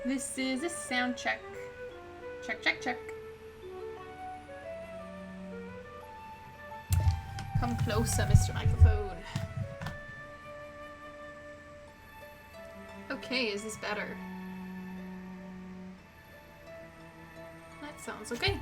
This is a sound check. Check, check, check. Come closer, Mr. Microphone. Okay, is this better? That sounds okay.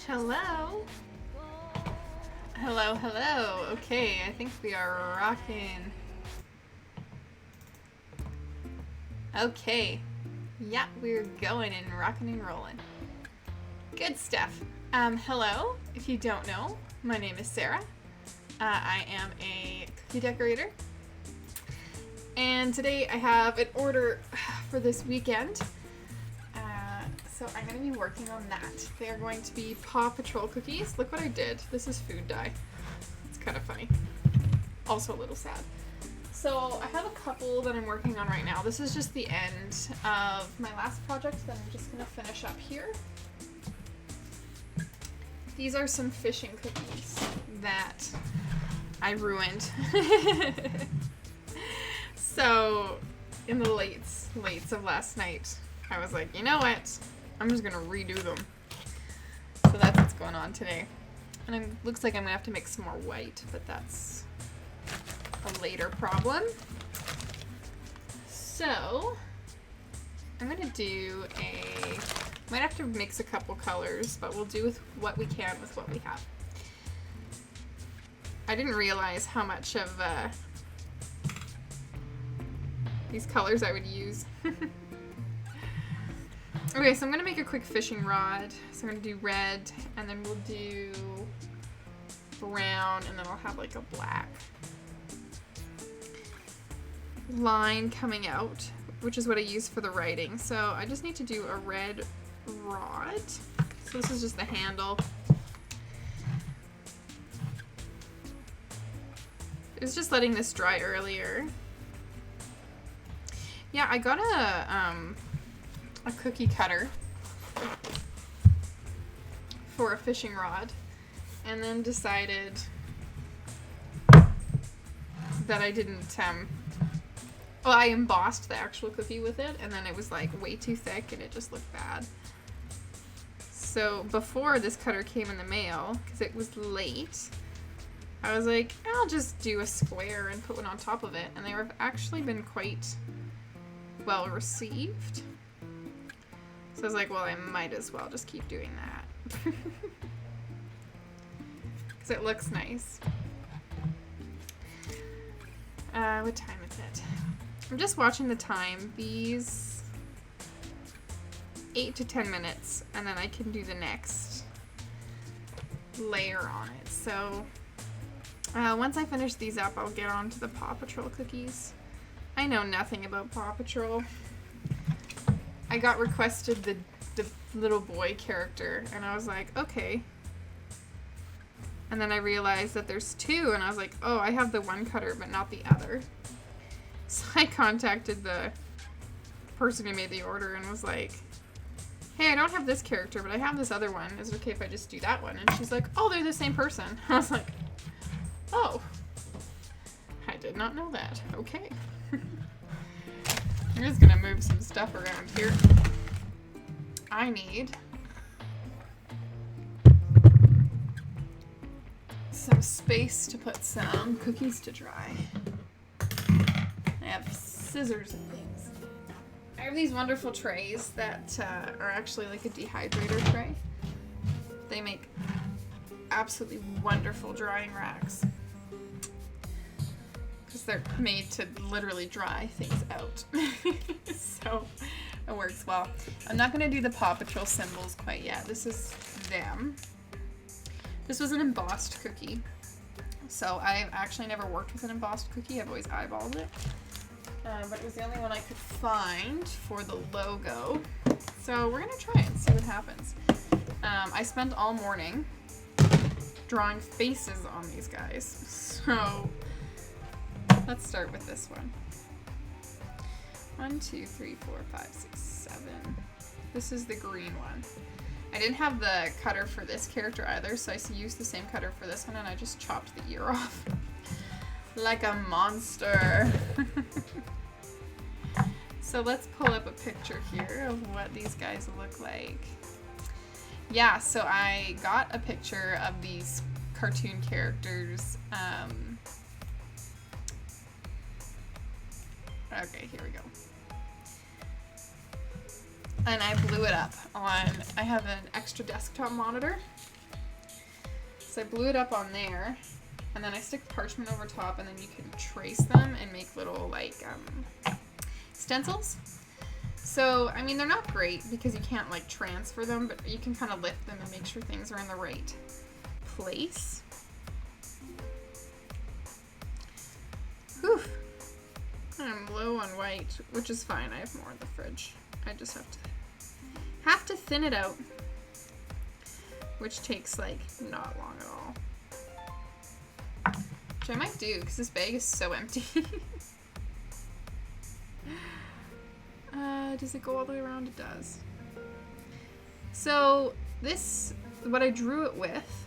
Hello. Hello, hello. Okay, I think we are rocking. Okay. Yeah, we're going and rocking and rolling. Good stuff. Hello. If you don't know, my name is Sarah. I am a cookie decorator. And today I have an order for this weekend. So I'm going to be working on that. They are going to be Paw Patrol cookies. Look what I did. This is food dye. It's kind of funny. Also a little sad. So I have a couple that I'm working on right now. This is just the end of my last project that I'm just going to finish up here. These are some fishing cookies that I ruined. So in the lates of last night, I was like, you know what? I'm just gonna redo them. So that's what's going on today. And it looks like I'm gonna have to make some more white, but that's a later problem. So I'm gonna do might have to mix a couple colors, but we'll do with what we can with what we have. I didn't realize how much of these colors I would use. Okay, so I'm gonna make a quick fishing rod. So I'm gonna do red, and then we'll do brown, and then I'll have like a black line coming out, which is what I use for the writing. So I just need to do a red rod. So this is just the handle. I was just letting this dry earlier. Yeah, I got a cookie cutter for a fishing rod, and then decided that I didn't, well, I embossed the actual cookie with it, and then it was like way too thick and it just looked bad. So before this cutter came in the mail, because it was late, I was like, I'll just do a square and put one on top of it. And they have actually been quite well received. So I was like, well, I might as well just keep doing that. Because it looks nice. What time is it? I'm just watching the time. These 8 to 10 minutes, and then I can do the next layer on it. So once I finish these up, I'll get on to the Paw Patrol cookies. I know nothing about Paw Patrol. I got requested the little boy character, and I was like, okay. And then I realized that there's two, and I was like, oh, I have the one cutter, but not the other. So I contacted the person who made the order and was like, hey, I don't have this character, but I have this other one. Is it okay if I just do that one? And she's like, oh, they're the same person. I was like, oh, I did not know that. Okay. I'm just gonna move some stuff around here. I need some space to put some cookies to dry. I have scissors and things. I have these wonderful trays that are actually like a dehydrator tray. They make absolutely wonderful drying racks. Because they're made to literally dry things out. So it works well. I'm not going to do the Paw Patrol symbols quite yet. This is them. This was an embossed cookie. So I've actually never worked with an embossed cookie. I've always eyeballed it. But it was the only one I could find for the logo. So we're going to try it and see what happens. I spent all morning drawing faces on these guys. So let's start with this one. 1, 2, 3, 4, 5, 6, 7. This is the green one. I didn't have the cutter for this character either, so I used the same cutter for this one, and I just chopped the ear off. Like a monster. So let's pull up a picture here of what these guys look like. Yeah, so I got a picture of these cartoon characters. Okay, here we go. And I blew it up on, I have an extra desktop monitor. So I blew it up on there, and then I stick parchment over top, and then you can trace them and make little, like, stencils. So, I mean, they're not great because you can't, like, transfer them, but you can kind of lift them and make sure things are in the right place. Whew. I'm low on white, which is fine. I have more in the fridge. I just have to thin it out, which takes, like, not long at all. Which I might do, because this bag is so empty. Does it go all the way around? It does. So this, what I drew it with,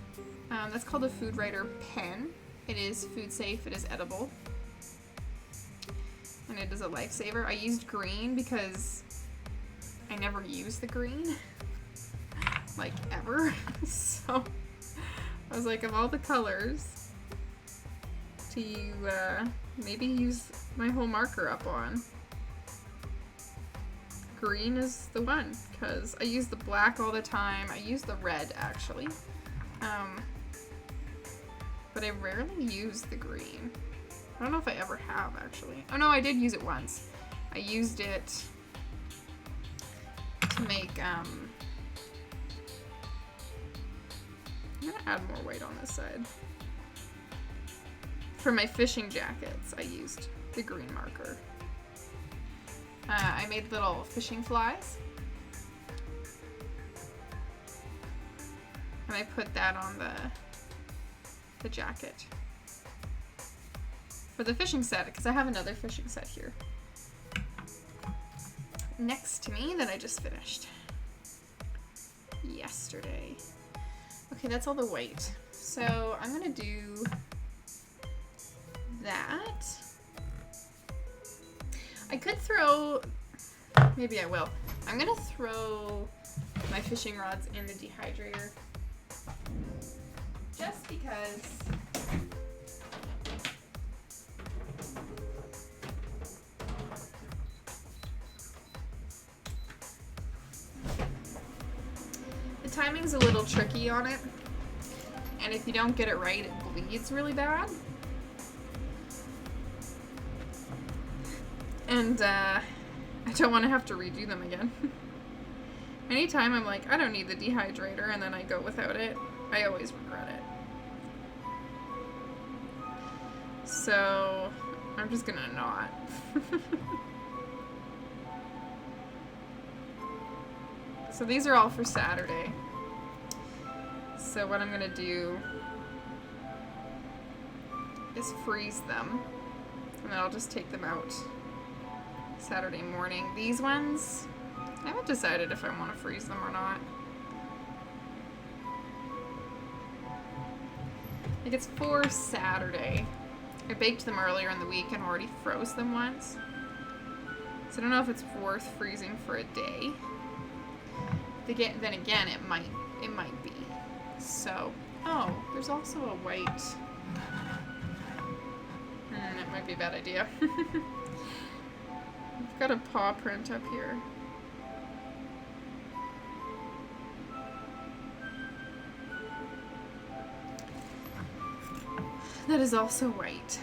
that's called a Food Writer pen. It is food safe, it is edible, and it is a lifesaver. I used green because I never use the green, like, ever. So I was like, of all the colors to maybe use my whole marker up on, green is the one, because I use the black all the time. I use the red, actually. But I rarely use the green. I don't know if I ever have, actually. Oh no, I did use it once. I used it to make, I'm gonna add more weight on this side. For my fishing jackets, I used the green marker. I made little fishing flies. And I put that on the jacket. For the fishing set, because I have another fishing set here next to me that I just finished yesterday. Okay, that's all the white. So I'm gonna do that. I could throw, maybe I will. I'm gonna throw my fishing rods in the dehydrator. Just because the timing's a little tricky on it, and if you don't get it right, it bleeds really bad. And I don't want to have to redo them again. Anytime I'm like, I don't need the dehydrator, and then I go without it, I always regret it. So I'm just gonna not. So these are all for Saturday. So what I'm gonna do is freeze them, and then I'll just take them out Saturday morning. These ones, I haven't decided if I want to freeze them or not. Like, it's for Saturday. I baked them earlier in the week and already froze them once. So I don't know if it's worth freezing for a day. Then again, it might be. So, oh, there's also a white. That might be a bad idea. I've got a paw print up here. That is also white.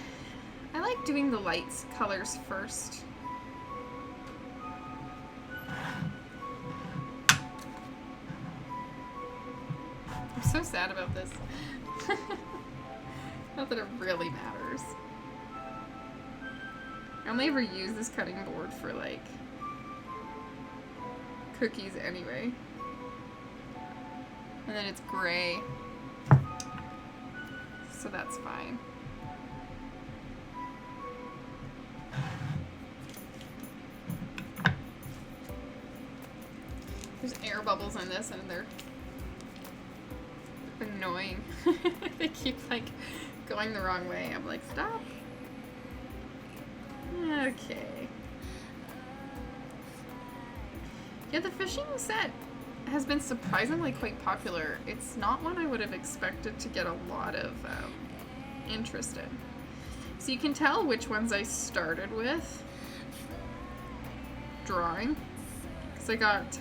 I like doing the lights colors first. I'm so sad about this. Not that it really matters. I only ever use this cutting board for, like, cookies anyway. And then it's gray. So that's fine. There's air bubbles in this and they're annoying. They keep, like, going the wrong way. I'm like, stop. Okay. Yeah, the fishing set has been surprisingly quite popular. It's not one I would have expected to get a lot of interest in. So you can tell which ones I started with drawing. Because I got,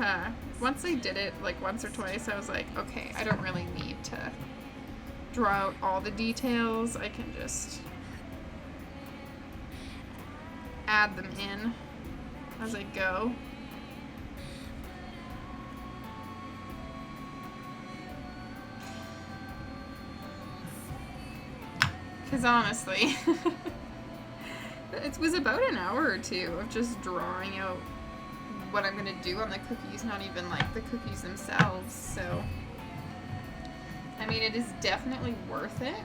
once I did it like once or twice, I was like, okay, I don't really need to draw out all the details. I can just add them in as I go. Because honestly, it was about an hour or two of just drawing out what I'm going to do on the cookies, not even like the cookies themselves. So, I mean, it is definitely worth it.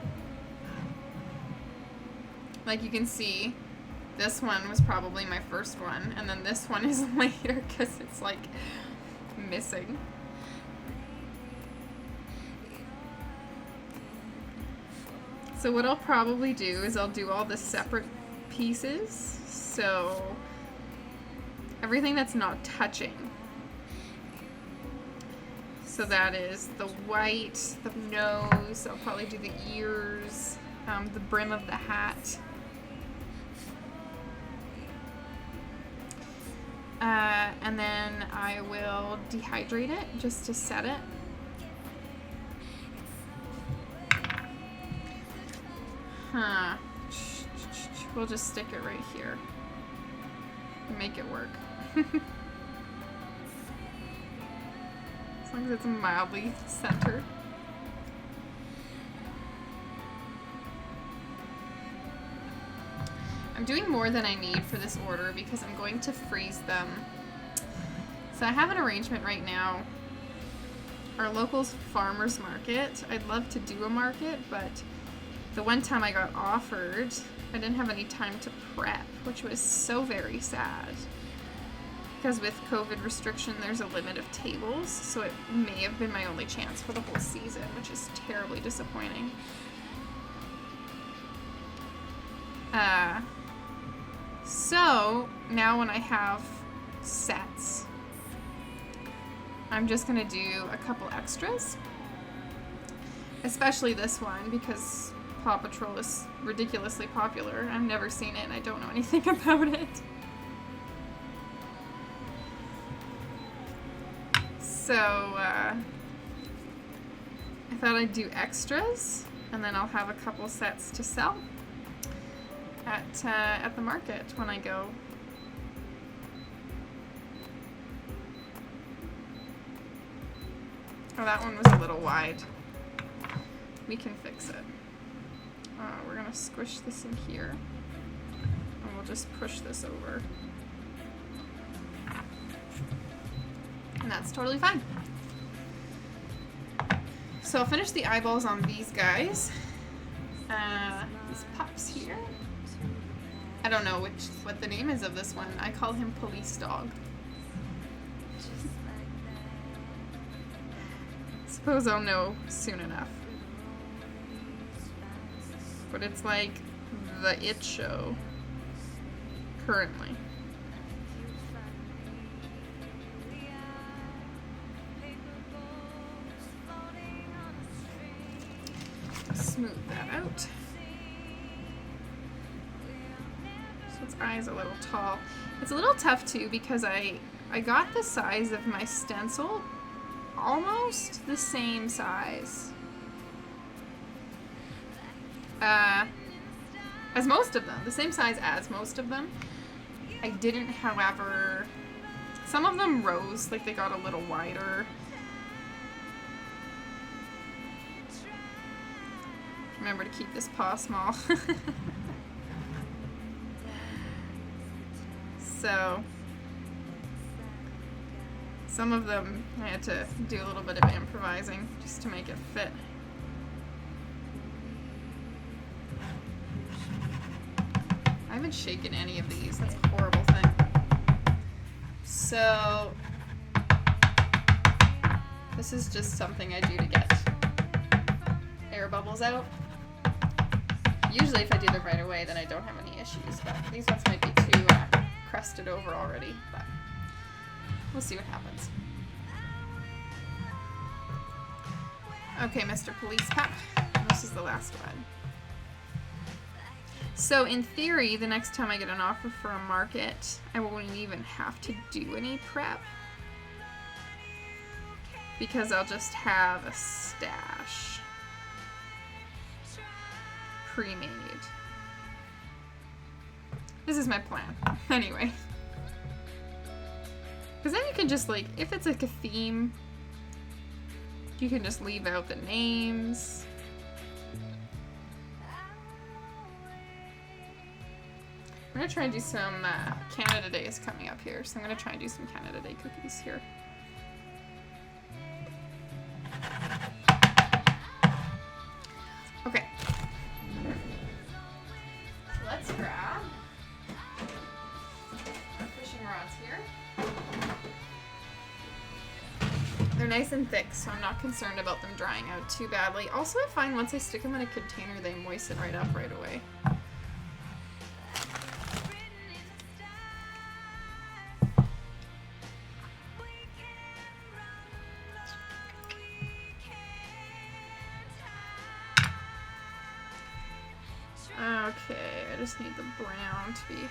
Like you can see, this one was probably my first one, and then this one is later because it's like missing. So what I'll probably do is I'll do all the separate pieces, so everything that's not touching. So that is the white, the nose, I'll probably do the ears, the brim of the hat. And then I will dehydrate it just to set it. We'll just stick it right here. Make it work. As long as it's mildly centered. I'm doing more than I need for this order because I'm going to freeze them. So I have an arrangement right now. Our local farmer's market, I'd love to do a market, but the one time I got offered, I didn't have any time to prep, which was so very sad. Because with COVID restriction, there's a limit of tables, so it may have been my only chance for the whole season, which is terribly disappointing. So now when I have sets, I'm just gonna do a couple extras. Especially this one, because Paw Patrol is ridiculously popular. I've never seen it and I don't know anything about it. So, I thought I'd do extras, and then I'll have a couple sets to sell at the market when I go. Oh, that one was a little wide. We can fix it. We're gonna squish this in here, and we'll just push this over. And that's totally fine. So I'll finish the eyeballs on these guys. These pups here. I don't know what the name is of this one. I call him Police Dog. Suppose I'll know soon enough. But it's like the It show currently. Smooth that out. So its eye's a little tall. It's a little tough too because I got the size of my stencil almost the same size as most of them. The same size as most of them. I didn't, however, some of them rose, like they got a little wider. Remember to keep this paw small. So, some of them I had to do a little bit of improvising just to make it fit. I haven't shaken any of these. That's a horrible thing. So, this is just something I do to get air bubbles out. Usually if I do them right away, then I don't have any issues, but these ones might be too crusted over already, but we'll see what happens. Okay, Mr. Police Pup, this is the last one. So in theory, the next time I get an offer for a market, I won't even have to do any prep, because I'll just have a stash pre-made. This is my plan, anyway. Because then you can just, like, if it's like a theme, you can just leave out the names. I'm gonna try and do some Canada Day is coming up here, so I'm gonna try and do some Canada Day cookies here. Okay. Let's grab our fishing rods here. They're nice and thick, so I'm not concerned about them drying out too badly. Also, I find once I stick them in a container, they moisten right up right away. Okay, I just need the brown to be,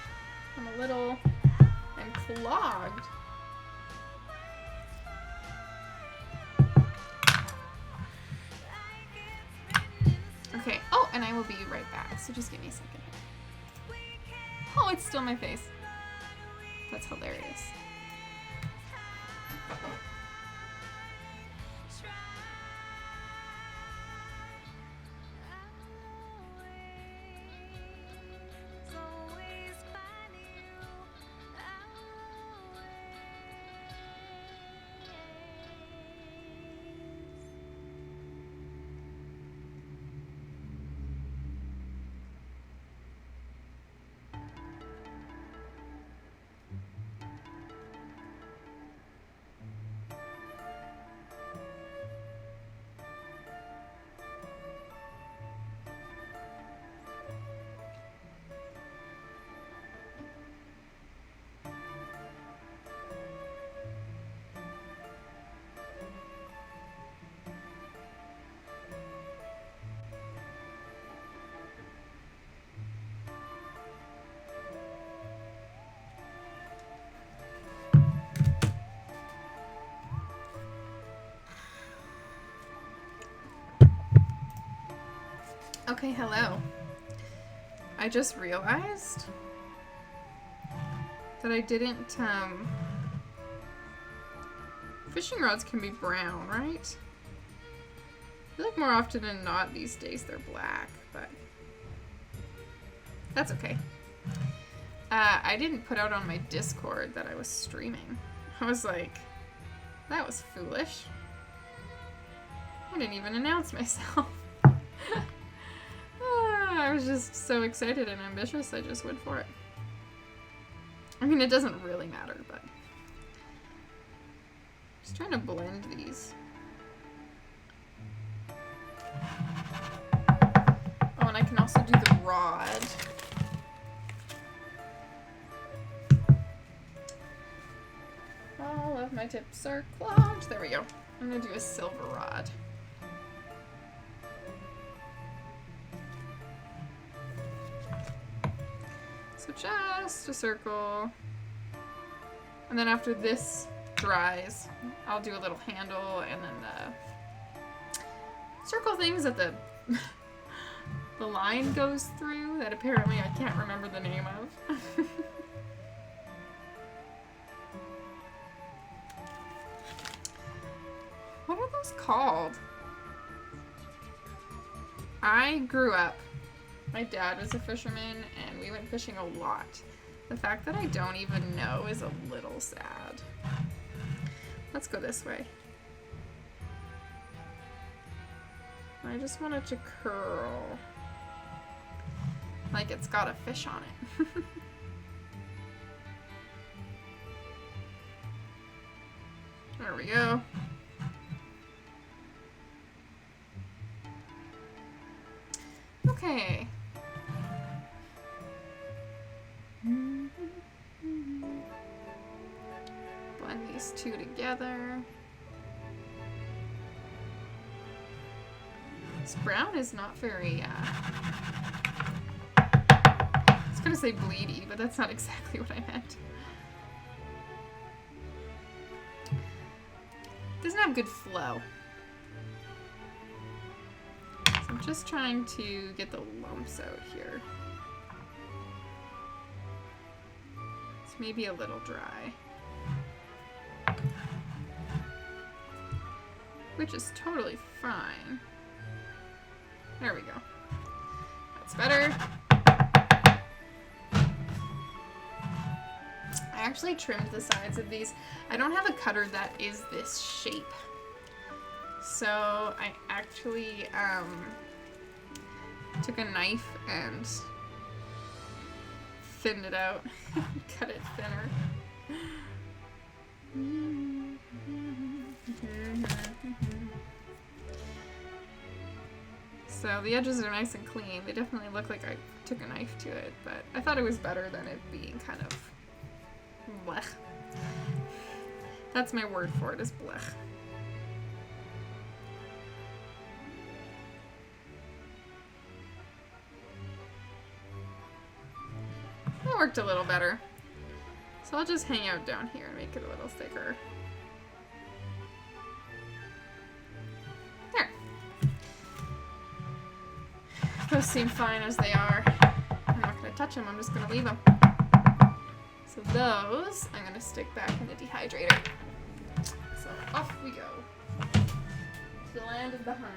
I'm clogged. Okay, oh, and I will be right back, so just give me a second. Oh, it's still my face. That's hilarious. Okay, hello. I just realized that I didn't, fishing rods can be brown, right? I feel like more often than not these days they're black, but that's okay. I didn't put out on my Discord that I was streaming. I was like, that was foolish. I didn't even announce myself. I was just so excited and ambitious, I just went for it. I mean, it doesn't really matter, but just trying to blend these. Oh, and I can also do the rod. All of my tips are clogged. There we go. I'm gonna do a silver rod. So just a circle. And then after this dries, I'll do a little handle and then the circle things that the the line goes through that apparently I can't remember the name of. What are those called? I grew up, my dad was a fisherman and we went fishing a lot. The fact that I don't even know is a little sad. Let's go this way. I just want it to curl. Like it's got a fish on it. There we go. Okay. Blend these two together. This brown is not very, I was gonna say bleedy, but that's not exactly what I meant. Doesn't have good flow. So I'm just trying to get the lumps out here. It's maybe a little dry. Which is totally fine. There we go. That's better. I actually trimmed the sides of these. I don't have a cutter that is this shape. So I actually took a knife and thinned it out. Cut it thinner. So the edges are nice and clean. They definitely look like I took a knife to it, but I thought it was better than it being kind of blech. That's my word for it, is blech. That worked a little better. So I'll just hang out down here and make it a little thicker. There. Those seem fine as they are. I'm not going to touch them, I'm just going to leave them. So those, I'm going to stick back in the dehydrator. So off we go. To the land of behind.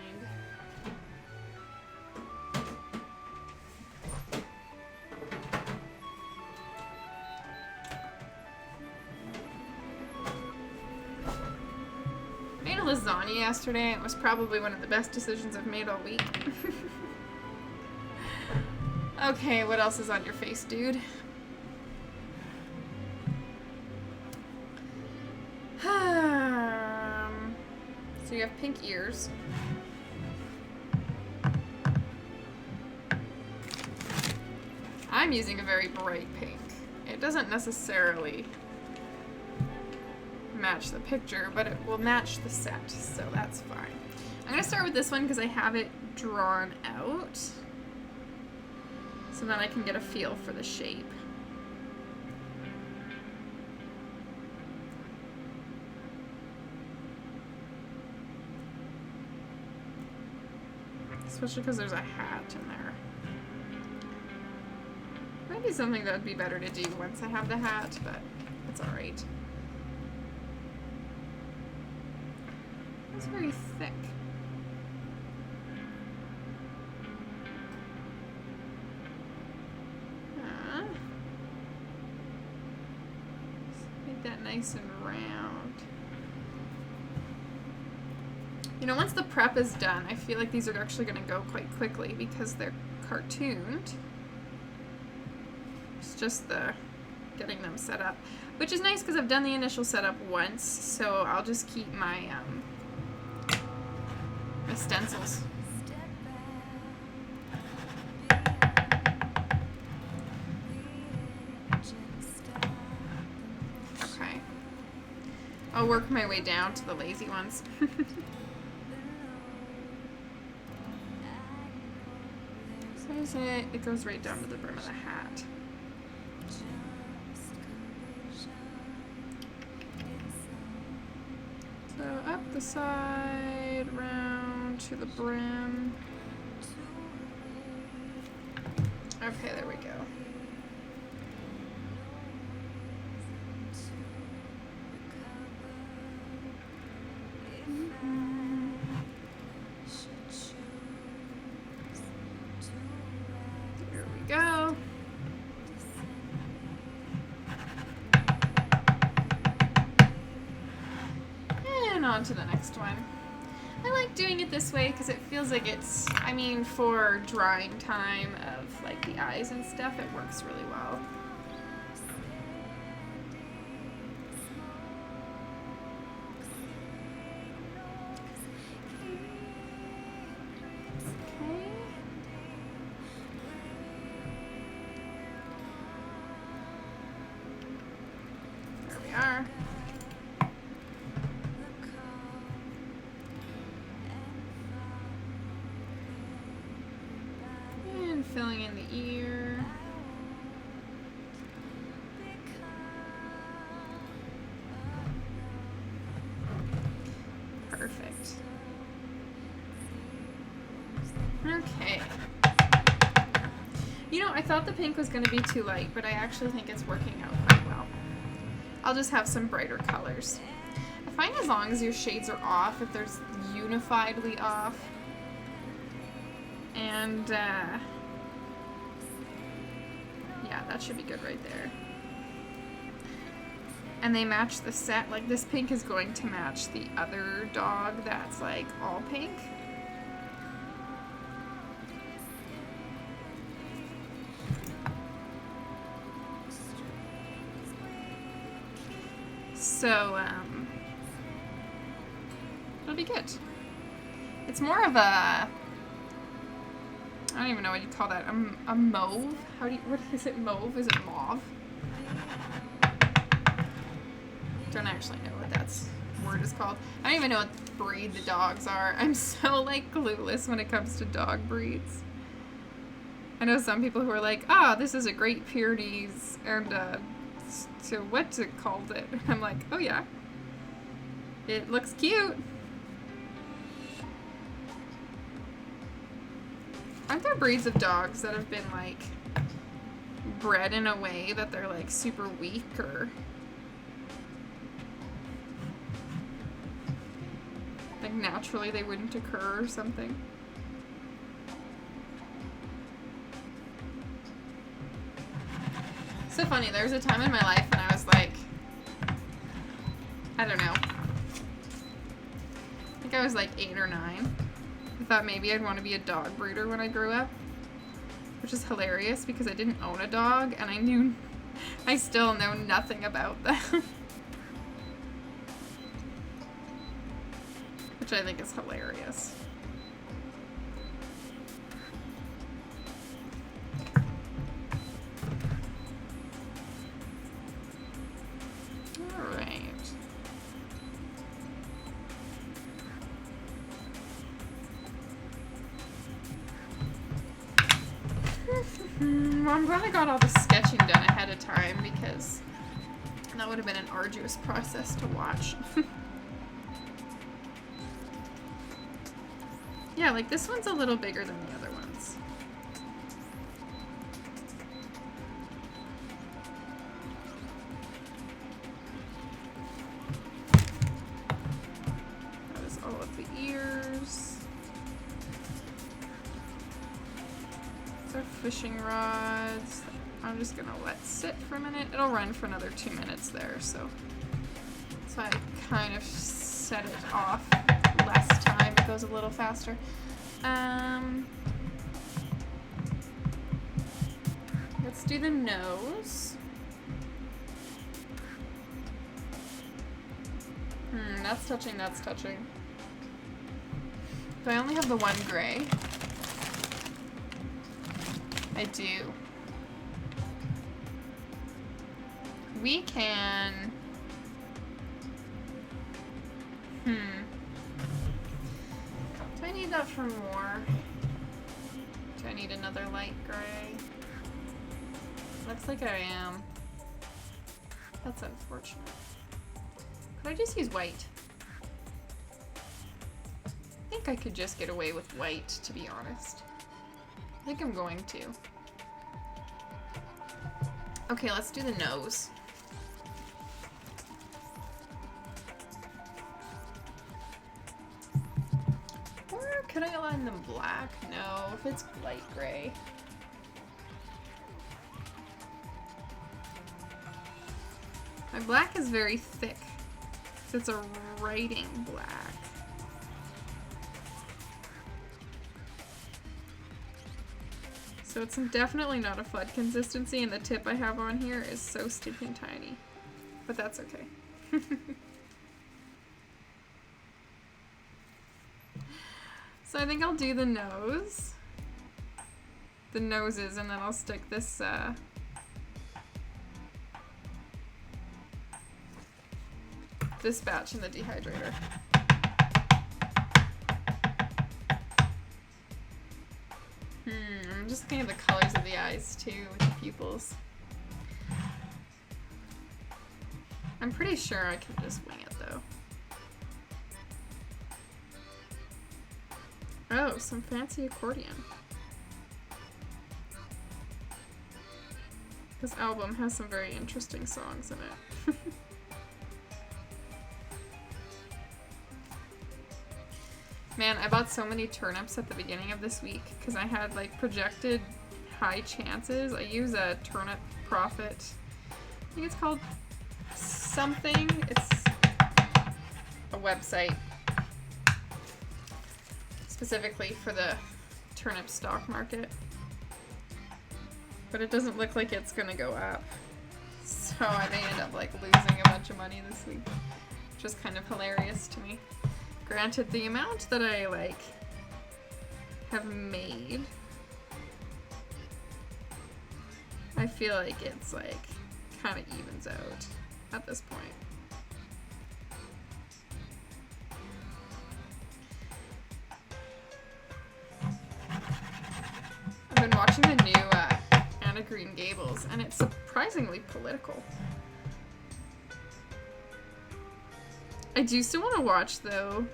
Made a lasagna yesterday. It was probably one of the best decisions I've made all week. Okay, what else is on your face, dude? So you have pink ears. I'm using a very bright pink. It doesn't necessarily match the picture, but it will match the set, so that's fine. I'm gonna start with this one because I have it drawn out, so then I can get a feel for the shape. This especially because there's a hat in there. Might be something that would be better to do once I have the hat, but it's alright. It's very thick. Make that nice and round. You know, once the prep is done, I feel like these are actually going to go quite quickly because they're cartooned. It's just the getting them set up, which is nice because I've done the initial setup once, so I'll just keep my my stencils. Okay. I'll work my way down to the lazy ones. So is it? It goes right down to the brim of the hat. So up the side, round to the brim. Okay, there we go. There we go. And on to the next one. I like doing it this way because it feels like it's, I mean, for drawing time of like the eyes and stuff, it works really well. Okay. There we are. Filling in the ear. Perfect. Okay. You know, I thought the pink was going to be too light, but I actually think it's working out quite well. I'll just have some brighter colors. I find as long as your shades are off, if there's unifiedly off, and yeah, that should be good right there. And they match the set. Like, this pink is going to match the other dog that's, like, all pink. So, it'll be good. It's more of a... I don't even know what you call that. A mauve? How do you, what is it, mauve? Is it mauve? Don't actually know what that word is called. I don't even know what breed the dogs are. I'm so, like, clueless when it comes to dog breeds. I know some people who are like, ah, this is a Great Pyrenees, and, so what's it called it? I'm like, oh yeah. It looks cute. Aren't there breeds of dogs that have been, like, bred in a way that they're, like, super weak, or... like, naturally they wouldn't occur or something? So funny, there was a time in my life when I was, like... I don't know. I think I was, like, 8 or 9. I thought maybe I'd want to be a dog breeder when I grew up, which is hilarious because I didn't own a dog and I still know nothing about them. Which I think is hilarious. All right. Well, I'm glad I got all the sketching done ahead of time because that would have been an arduous process to watch. Yeah, like this one's a little bigger than the other ones. That is all of the ears. These are fishing rods. I'm just gonna let sit for a minute. It'll run for another 2 minutes there, so I kind of set it off less time. It goes a little faster. Let's do the nose. That's touching, that's touching. Do I only have the one gray? I do. We can... Do I need that for more? Do I need another light gray? Looks like I am. That's unfortunate. Could I just use white? I think I could just get away with white, to be honest. I think I'm going to. Okay, let's do the nose. Could I align them black? No, if it's light gray. My black is very thick. So it's a writing black. So it's definitely not a FUD consistency, and the tip I have on here is so stinking tiny. But that's okay. So I think I'll do the nose. The noses, and then I'll stick this, this batch in the dehydrator. I'm just looking at the colors of the eyes too, with the pupils. I'm pretty sure I can just wing it though. Oh, some fancy accordion. This album has some very interesting songs in it. Man, I bought so many turnips at the beginning of this week because I had like projected high chances. I use a Turnip Profit. I think it's called something. It's a website specifically for the turnip stock market. But it doesn't look like it's gonna go up. So I may end up like losing a bunch of money this week, which is kind of hilarious to me. Granted, the amount that I like have made, I feel like it's like kind of evens out at this point. I've been watching the new Anne of Green Gables, and it's surprisingly political. I do still want to watch, though,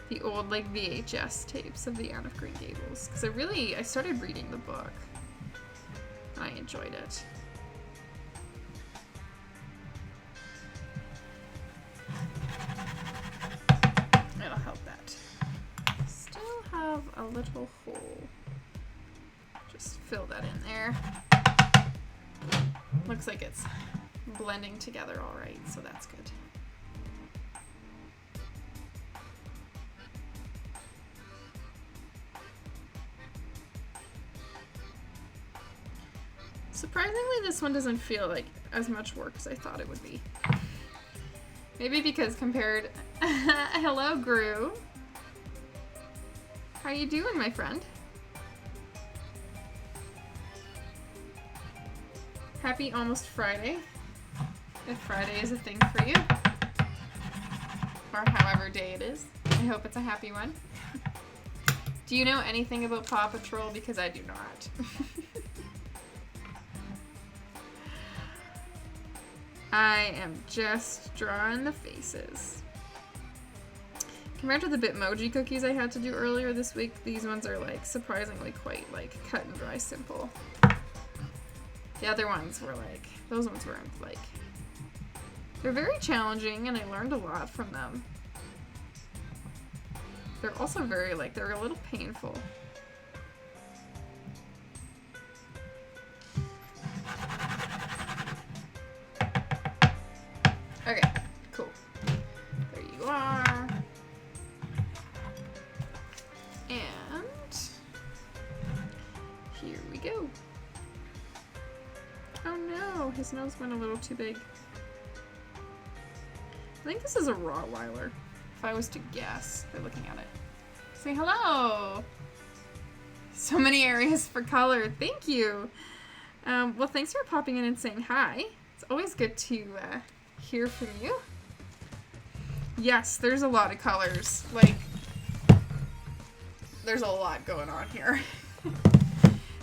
the old, like, VHS tapes of the Anne of Green Gables. Because I started reading the book, and I enjoyed it. It'll help that. Still have a little hole. Just fill that in there. Looks like it's blending together all right, so that's good. Surprisingly, this one doesn't feel like as much work as I thought it would be. Maybe because compared... Hello, Gru. How you doing, my friend? Happy almost Friday. If Friday is a thing for you. Or however day it is. I hope it's a happy one. Do you know anything about Paw Patrol? Because I do not. I am just drawing the faces. Compared to the Bitmoji cookies I had to do earlier this week, these ones are like surprisingly quite like cut and dry simple. The other ones were like, those ones weren't like, they're very challenging and I learned a lot from them. They're also very like, they're a little painful. Okay, cool. There you are. And here we go. Oh no, his nose went a little too big. I think this is a Rottweiler, if I was to guess by looking at it. Say hello! So many areas for color. Thank you! Well, thanks for popping in and saying hi. It's always good to hear from you. Yes, there's a lot of colors. Like, there's a lot going on here.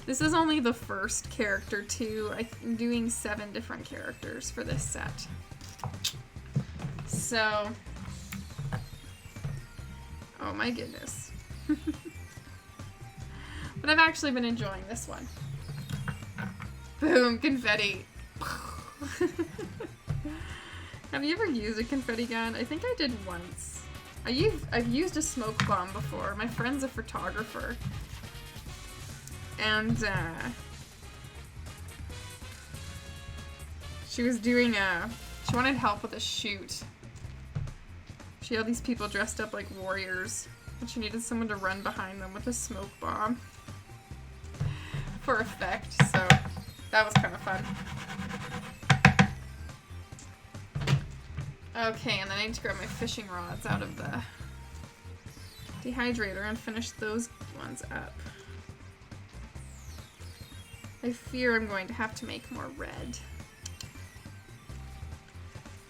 This is only the first character too. I'm doing 7 different characters for this set. So, oh my goodness. But I've actually been enjoying this one. Boom, confetti. Have you ever used a confetti gun? I think I did once. I've used a smoke bomb before. My friend's a photographer. And she was doing she wanted help with a shoot. She had these people dressed up like warriors, and she needed someone to run behind them with a smoke bomb for effect, so that was kind of fun. Okay, and then I need to grab my fishing rods out of the dehydrator and finish those ones up. I fear I'm going to have to make more red.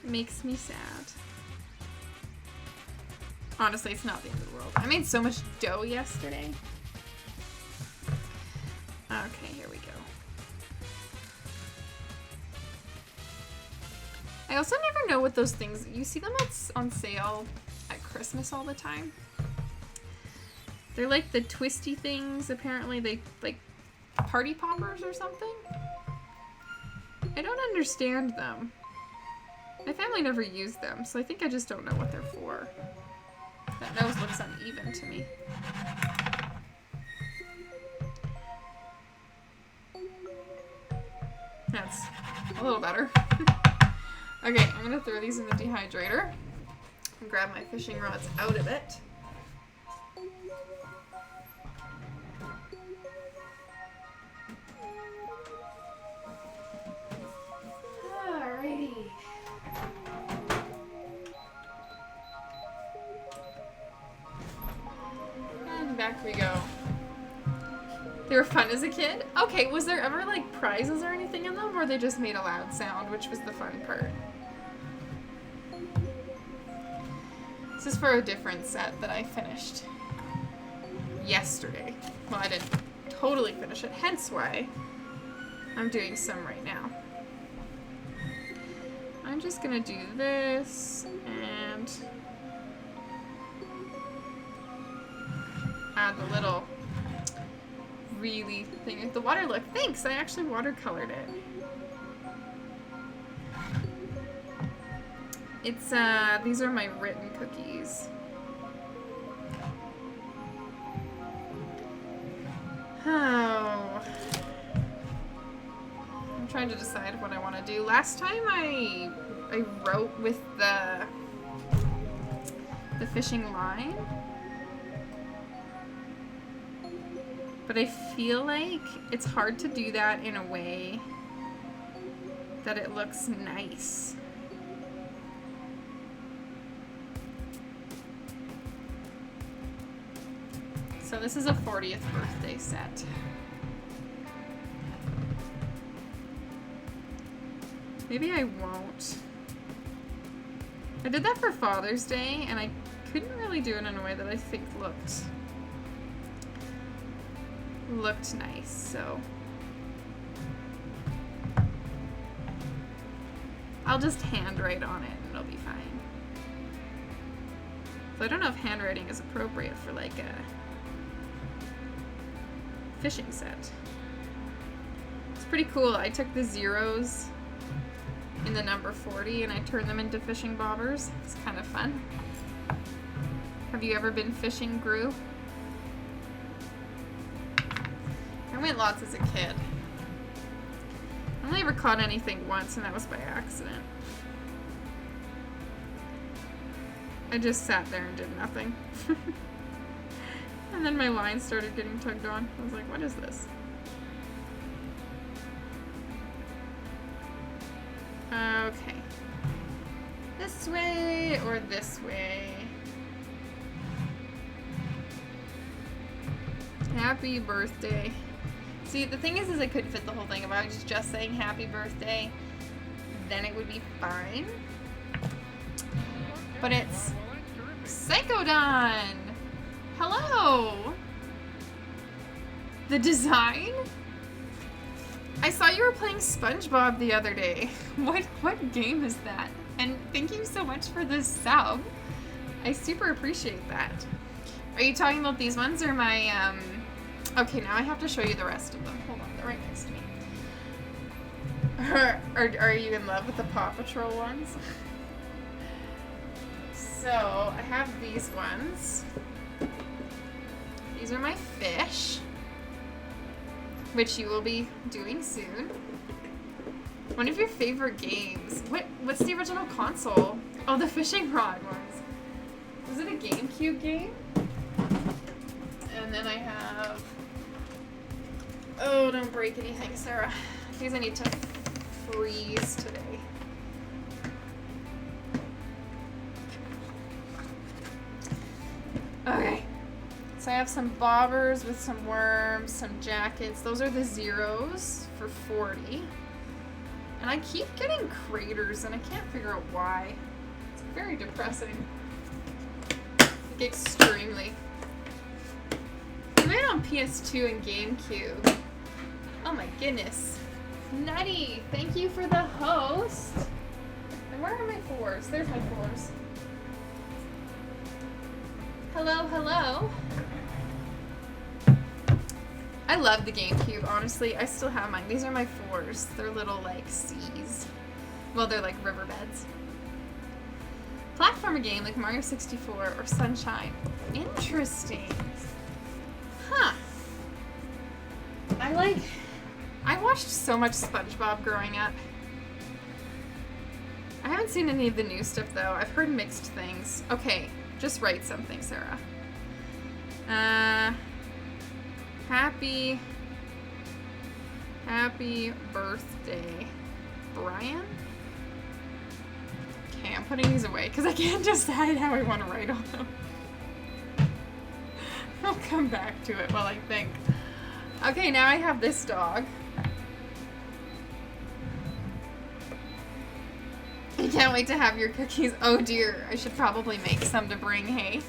It makes me sad. Honestly, it's not the end of the world. I made so much dough yesterday. Okay, here we go. I also never know what those things, you see them on sale at Christmas all the time. They're like the twisty things, apparently they, like, party poppers or something? I don't understand them. My family never used them, so I think I just don't know what they're for. That nose looks uneven to me. That's a little better. Okay, I'm gonna throw these in the dehydrator and grab my fishing rods out of it. Alrighty. And back we go. They were fun as a kid? Okay, was there ever like prizes or anything in them, or they just made a loud sound, which was the fun part? This is for a different set that I finished yesterday. Well, I didn't totally finish it, hence why I'm doing some right now. I'm just gonna do this and add the little really thing. The water look. Thanks, I actually watercolored it. It's these are my written cookies. Oh. I'm trying to decide what I want to do. Last time I wrote with the fishing line. But I feel like it's hard to do that in a way that it looks nice. So this is a 40th birthday set. Maybe I won't. I did that for Father's Day, and I couldn't really do it in a way that I think looked nice, so I'll just handwrite on it and it'll be fine. So I don't know if handwriting is appropriate for like a fishing set. It's pretty cool. I took the zeros in the number 40 and I turned them into fishing bobbers. It's kind of fun. Have you ever been fishing, Gru? I went lots as a kid. I only ever caught anything once, and that was by accident. I just sat there and did nothing. And then my line started getting tugged on. I was like, what is this? Okay. This way or this way? Happy birthday. See, the thing is I could fit the whole thing. If I was just saying happy birthday, then it would be fine. But it's Psychodon! Hello! The design? I saw you were playing SpongeBob the other day. What game is that? And thank you so much for the sub. I super appreciate that. Are you talking about these ones or my, Okay, now I have to show you the rest of them. Hold on, they're right next to me. Are you in love with the Paw Patrol ones? So, I have these ones. These are my fish, which you will be doing soon. One of your favorite games. What's the original console? Oh, the fishing rod ones. Was it a GameCube game? And then I have... Oh, don't break anything, Sarah. Because I need to freeze today. Okay. So I have some bobbers with some worms, some jackets. Those are the zeros for 40. And I keep getting craters and I can't figure out why. It's very depressing. Like, extremely. I made it on PS2 and GameCube. Oh my goodness. Nutty, thank you for the host. And where are my fours? There's my fours. Hello, hello. I love the GameCube, honestly. I still have mine. These are my fours. They're little, like, seas. Well, they're like riverbeds. Platformer game like Mario 64 or Sunshine. Interesting. Huh. I watched so much SpongeBob growing up. I haven't seen any of the new stuff, though. I've heard mixed things. Okay, just write something, Sarah. Happy birthday, Brian? Okay, I'm putting these away because I can't decide how I want to write on them. I'll come back to it while I think. Okay, now I have this dog. I can't wait to have your cookies. Oh dear, I should probably make some to bring, hey?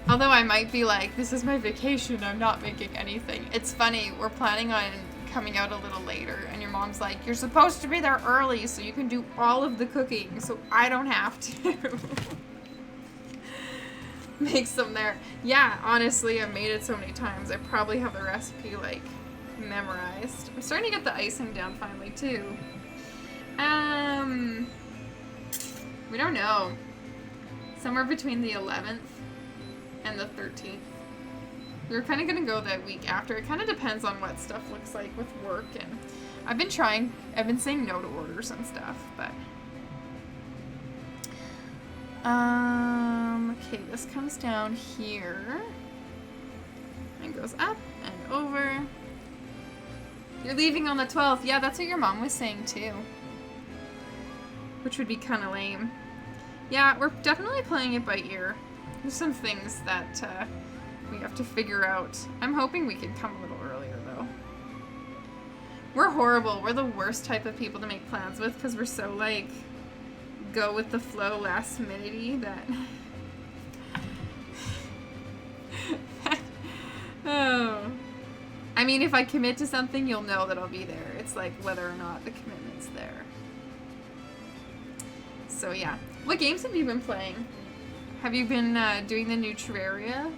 Although I might be like, this is my vacation, I'm not making anything. It's funny, we're planning on coming out a little later, and your mom's like, you're supposed to be there early so you can do all of the cooking, so I don't have to. Make some there. Yeah, honestly, I've made it so many times, I probably have the recipe, like, memorized. I'm starting to get the icing down finally, too. We don't know. Somewhere between the 11th and the 13th. We were kind of going to go that week after. It kind of depends on what stuff looks like with work, and I've been saying no to orders and stuff, but okay, this comes down here and goes up and over. You're leaving on the 12th. Yeah, that's what your mom was saying too, which would be kind of lame. Yeah, we're definitely playing it by ear. There's some things that we have to figure out. I'm hoping we can come a little earlier, though. We're horrible. We're the worst type of people to make plans with because we're so, like, go with the flow last minute-y that... Oh. I mean, if I commit to something, you'll know that I'll be there. It's like whether or not the commitment's there. So yeah. What games have you been playing? Have you been doing the new Terraria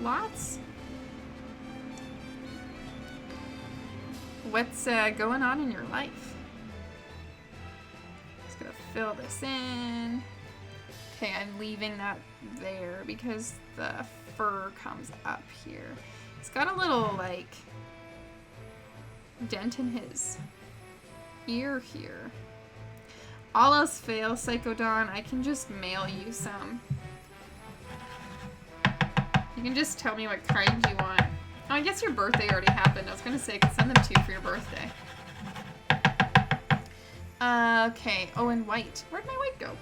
lots? What's going on in your life? Just gonna fill this in. Okay, I'm leaving that there because the fur comes up here. It's got a little, like, dent in his ear here. All else fail, Psychodon, I can just mail you some. You can just tell me what kind you want. Oh, I guess your birthday already happened. I was gonna say I could send them to you for your birthday. Okay. Oh, and white. Where'd my white go?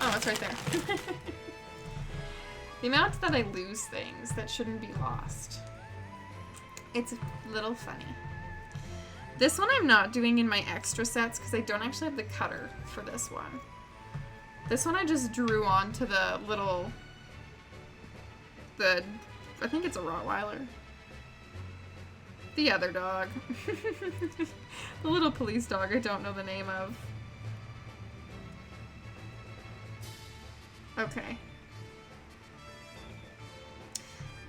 Oh, it's right there. The amount that I lose things that shouldn't be lost. It's a little funny. This one I'm not doing in my extra sets because I don't actually have the cutter for this one. This one I just drew onto the little... I think it's a Rottweiler. The other dog. The little police dog I don't know the name of. Okay.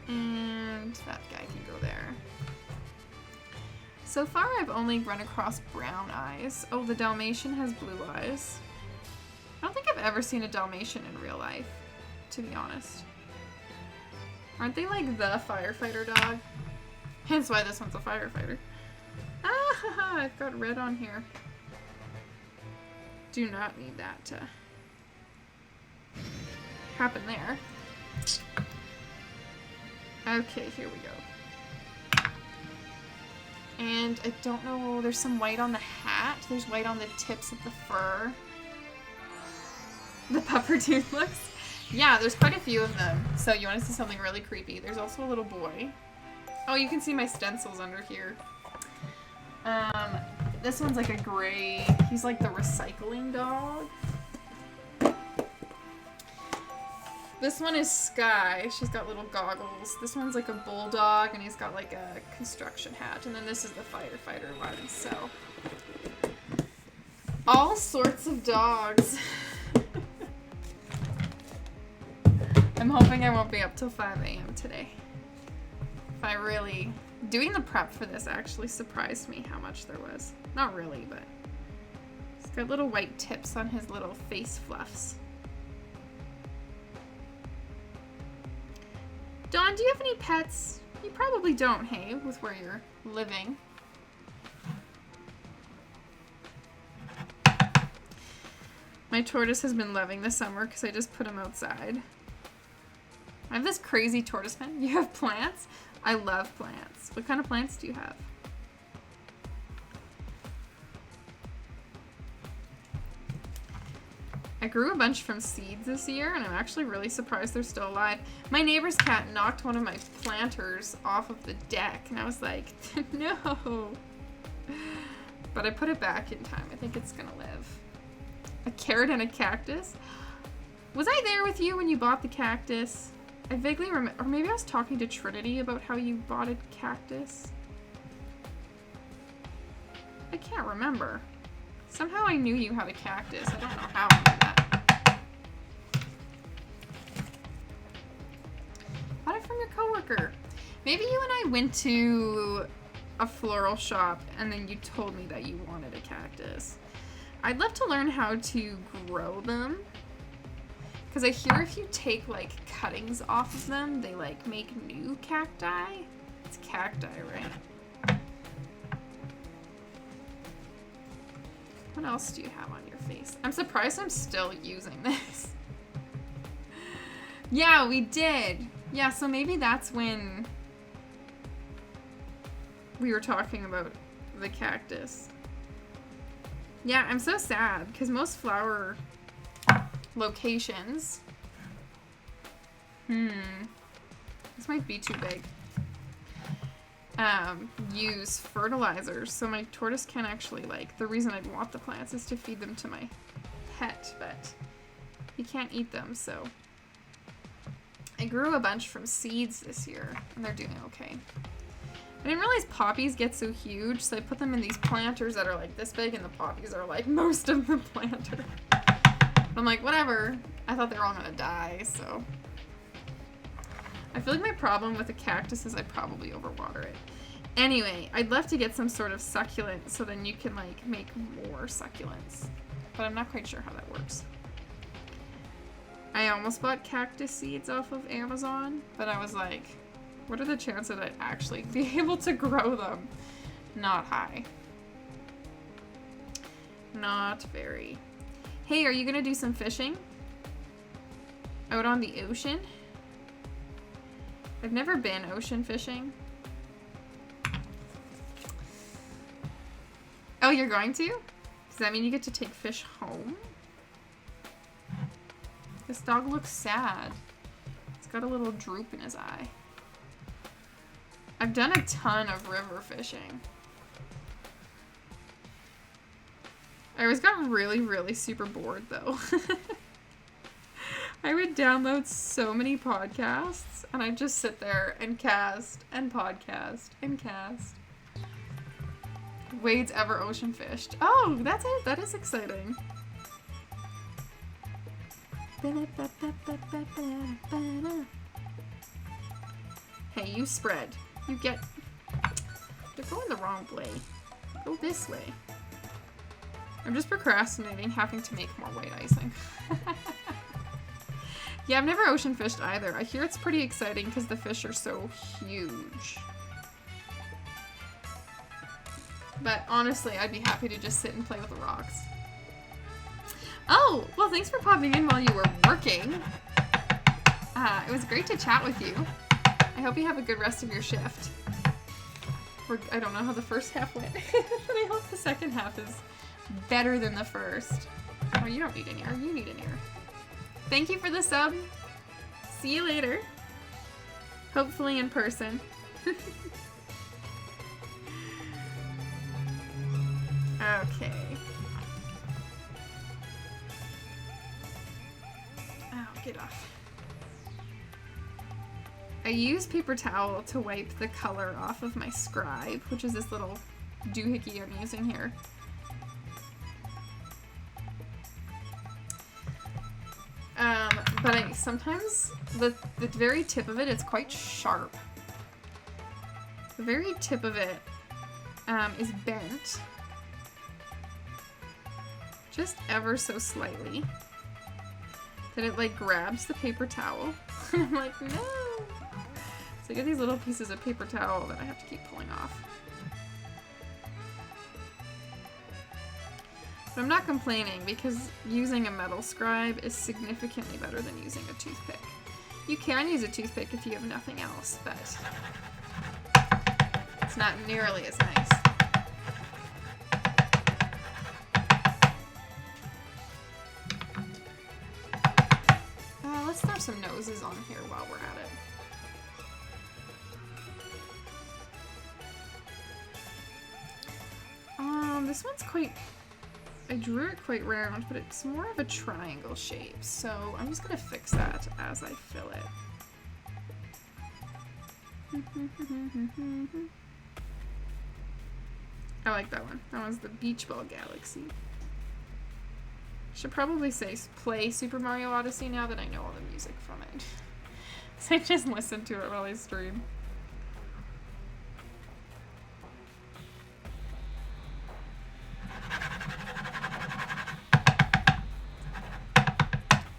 And that guy can go there. So far I've only run across brown eyes. Oh, the Dalmatian has blue eyes. I don't think I've ever seen a Dalmatian in real life, to be honest. Aren't they like the firefighter dog? Hence why this one's a firefighter. Ah, haha, I've got red on here. Do not need that to happen there. Okay, here we go. And I don't know, there's some white on the hat. There's white on the tips of the fur. The pupper tooth looks. Yeah, there's quite a few of them. So you want to see something really creepy. There's also a little boy. Oh, you can see my stencils under here. This one's like a gray. He's like the recycling dog. This one is Sky. She's got little goggles. This one's like a bulldog, and he's got like a construction hat. And then this is the firefighter one. So all sorts of dogs. I'm hoping I won't be up till 5 a.m. today. If I really... Doing the prep for this actually surprised me how much there was. Not really, but... He's got little white tips on his little face fluffs. Dawn, do you have any pets? You probably don't, hey, with where you're living. My tortoise has been loving the summer because I just put him outside. I have this crazy tortoise pen. You have plants? I love plants. What kind of plants do you have? I grew a bunch from seeds this year, and I'm actually really surprised they're still alive. My neighbor's cat knocked one of my planters off of the deck, and I was like, no. But I put it back in time. I think it's gonna live. A carrot and a cactus? Was I there with you when you bought the cactus? I vaguely remember, or maybe I was talking to Trinity about how you bought a cactus. I can't remember. Somehow I knew you had a cactus. I don't know how I knew that. Bought it from your coworker. Maybe you and I went to a floral shop and then you told me that you wanted a cactus. I'd love to learn how to grow them. Because I hear if you take, like, cuttings off of them, they, like, make new cacti. It's cacti, right? What else do you have on your face? I'm surprised I'm still using this. Yeah, we did. Yeah, so maybe that's when we were talking about the cactus. Yeah, I'm so sad, because most flower locations... This might be too big. Use fertilizers, so my tortoise can't actually, like... The reason I'd want the plants is to feed them to my pet, but he can't eat them, so... I grew a bunch from seeds this year, and they're doing okay. I didn't realize poppies get so huge, so I put them in these planters that are like this big, and the poppies are like most of the planter. I'm like, whatever. I thought they were all gonna die, so. I feel like my problem with the cactus is I probably overwater it. Anyway, I'd love to get some sort of succulent so then you can like make more succulents. But I'm not quite sure how that works. I almost bought cactus seeds off of Amazon, but I was like, what are the chances that I'd actually be able to grow them? Not high. Not very. Hey, are you gonna do some fishing? Out on the ocean? I've never been ocean fishing. Oh, you're going to? Does that mean you get to take fish home? This dog looks sad. It's got a little droop in his eye. I've done a ton of river fishing. I always got really, really super bored though. I would download so many podcasts and I'd just sit there and cast and podcast and cast. Wade's ever ocean fished. Oh, that's it. That is exciting. Hey, you spread. You get... You're going the wrong way. Go this way. I'm just procrastinating having to make more white icing. Yeah, I've never ocean fished either. I hear it's pretty exciting because the fish are so huge. But honestly, I'd be happy to just sit and play with the rocks. Oh, well, thanks for popping in while you were working. It was great to chat with you. I hope you have a good rest of your shift. I don't know how the first half went, but I hope the second half is better than the first. Oh, you don't need an ear. You need an ear. Thank you for the sub. See you later. Hopefully in person. Okay. Oh, get off. I use paper towel to wipe the color off of my scribe, which is this little doohickey I'm using here. But sometimes the very tip of it is quite sharp. The very tip of it is bent. Just ever so slightly. Then it like grabs the paper towel. I'm like, no! So I get these little pieces of paper towel that I have to keep pulling off. But I'm not complaining because using a metal scribe is significantly better than using a toothpick. You can use a toothpick if you have nothing else, but it's not nearly as nice. Let's throw some noses on here while we're at it. This one's quite... I drew it quite round, but it's more of a triangle shape, so I'm just gonna fix that as I fill it. I like that one. That one's the Beach Ball Galaxy. Should probably say play Super Mario Odyssey now that I know all the music from it. So I just listen to it while I stream.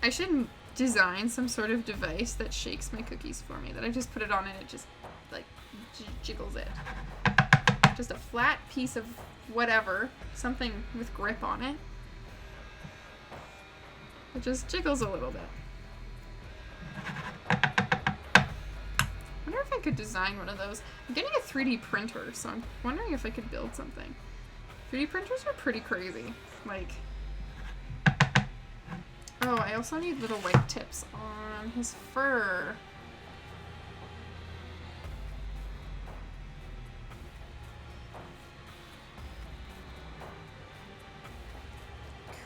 I should design some sort of device that shakes my cookies for me, that I just put it on and it just like jiggles it. Just a flat piece of whatever, something with grip on it. It just jiggles a little bit. I wonder if I could design one of those. I'm getting a 3D printer, so I'm wondering if I could build something. 3D printers are pretty crazy. Like, oh, I also need little white tips on his fur.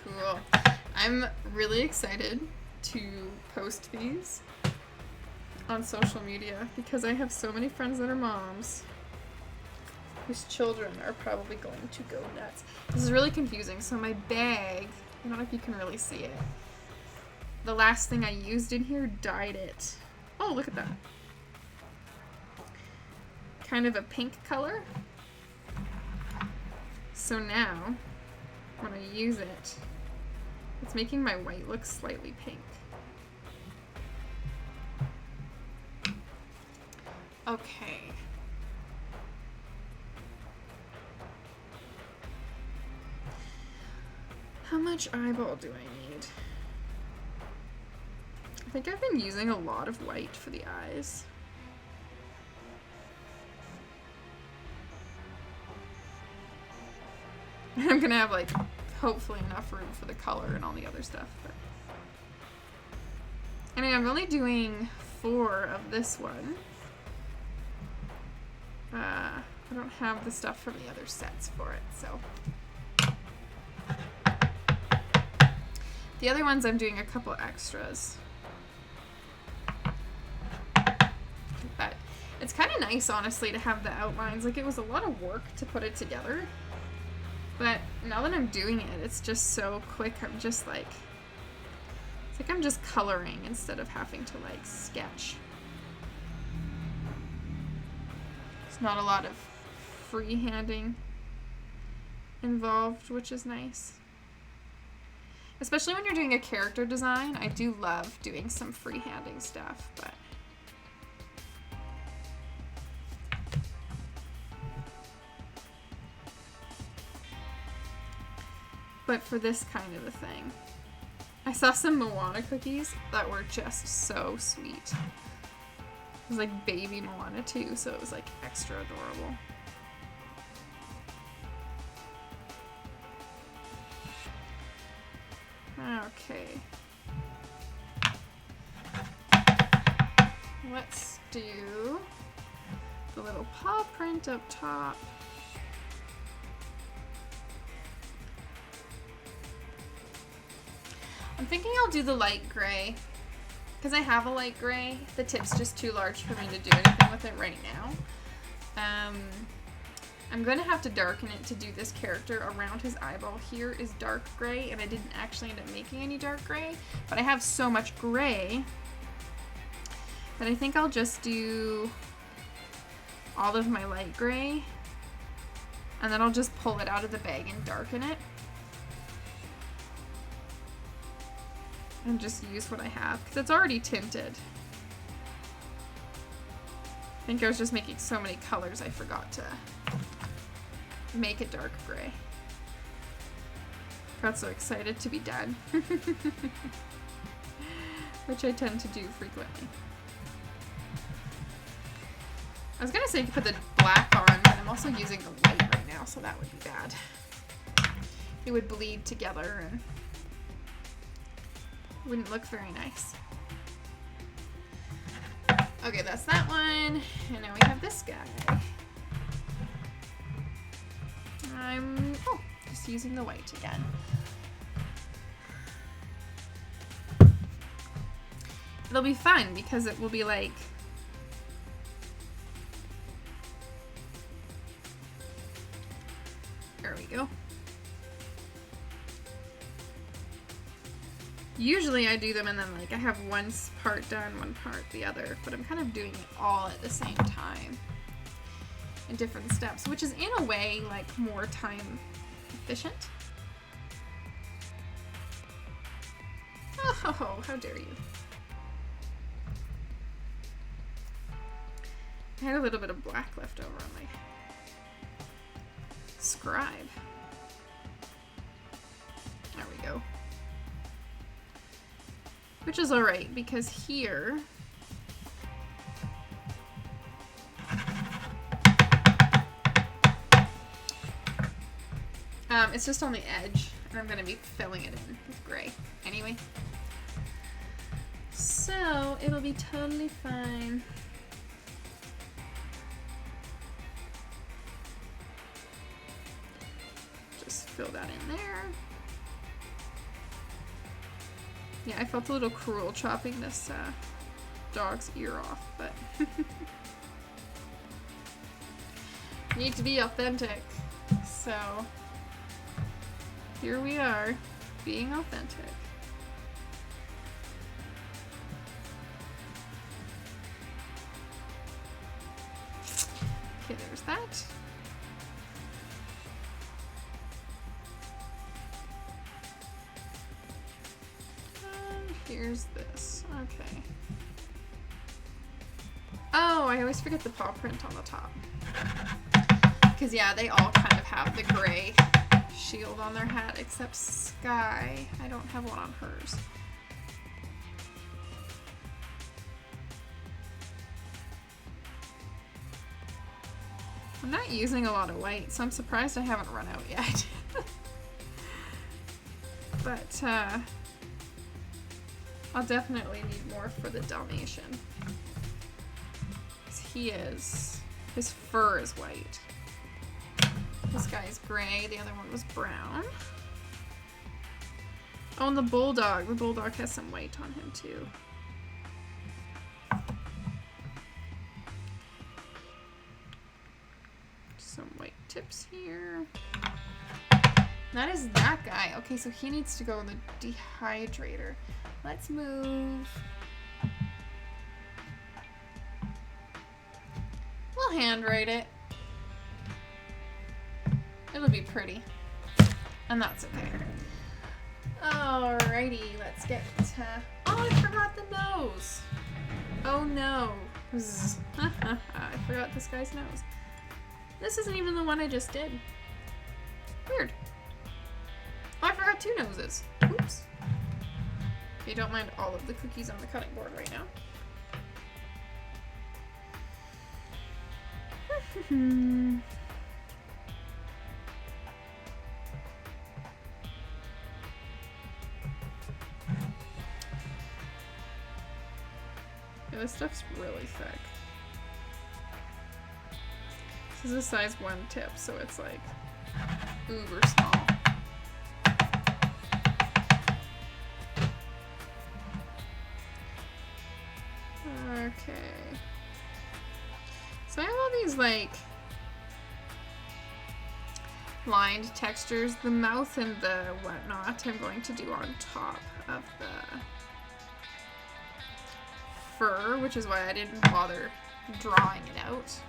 Cool. I'm really excited to post these on social media because I have so many friends that are moms. whose children are probably going to go nuts. This is really confusing. So my bag, I don't know if you can really see it. The last thing I used in here dyed it. Oh, look at that. Kind of a pink color. So now, when I use it, it's making my white look slightly pink. Okay. How much eyeball do I need? I think I've been using a lot of white for the eyes. I'm gonna have, like, hopefully enough room for the color and all the other stuff. But anyway, I'm only doing 4 of this one. I don't have the stuff from the other sets for it, so. The other ones I'm doing a couple extras. But it's kind of nice, honestly, to have the outlines. Like, it was a lot of work to put it together. But now that I'm doing it, it's just so quick. I'm just like, it's like I'm just coloring instead of having to, like, sketch. There's not a lot of freehanding involved, which is nice. Especially when you're doing a character design, I do love doing some freehanding stuff, but for this kind of a thing. I saw some Moana cookies that were just so sweet. It was like baby Moana too, so it was like extra adorable. Okay. Let's do the little paw print up top. I'm thinking I'll do the light gray because I have a light gray. The tip's just too large for me to do anything with it right now. I'm going to have to darken it to do this character. Around his eyeball here is dark gray, and I didn't actually end up making any dark gray, but I have so much gray that I think I'll just do all of my light gray, and then I'll just pull it out of the bag and darken it. And just use what I have, because it's already tinted. I think I was just making so many colors I forgot to make it dark gray. Got so excited to be done. Which I tend to do frequently. I was gonna say you could put the black on, but I'm also using the white right now, so that would be bad. It would bleed together and wouldn't look very nice. Okay, that's that one. And now we have this guy. I'm just using the white again. It'll be fun because it will be like there we go. Usually I do them and then like I have one part done, one part the other, but I'm kind of doing it all at the same time in different steps, which is in a way like more time efficient. Oh, how dare you. I had a little bit of black left over on my scribe. There we go. Which is alright, because here it's just on the edge, and I'm going to be filling it in with gray anyway. So it'll be totally fine. Just fill that in there. Yeah, I felt a little cruel chopping this dog's ear off, but Need to be authentic. So here we are, being authentic. Okay, there's that. Here's this. Okay. Oh, I always forget the paw print on the top. Because, yeah, they all kind of have the gray shield on their hat, except Sky. I don't have one on hers. I'm not using a lot of white, so I'm surprised I haven't run out yet. But, I'll definitely need more for the Dalmatian. His fur is white. This guy's gray, the other one was brown. Oh, and the Bulldog. The Bulldog has some white on him too. Some white tips here. That is that guy. Okay, so he needs to go in the dehydrator. Let's move. We'll handwrite it. It'll be pretty. And that's okay. Alrighty, let's get to... Oh, I forgot the nose. Oh no. I forgot this guy's nose. This isn't even the one I just did. Weird. Oh, I forgot 2 noses. Oops. You don't mind all of the cookies on the cutting board right now. Yeah, this stuff's really thick. This is a size 1 tip, so it's like uber small. Okay. So I have all these like lined textures. The mouth and the whatnot I'm going to do on top of the fur, which is why I didn't bother drawing it out.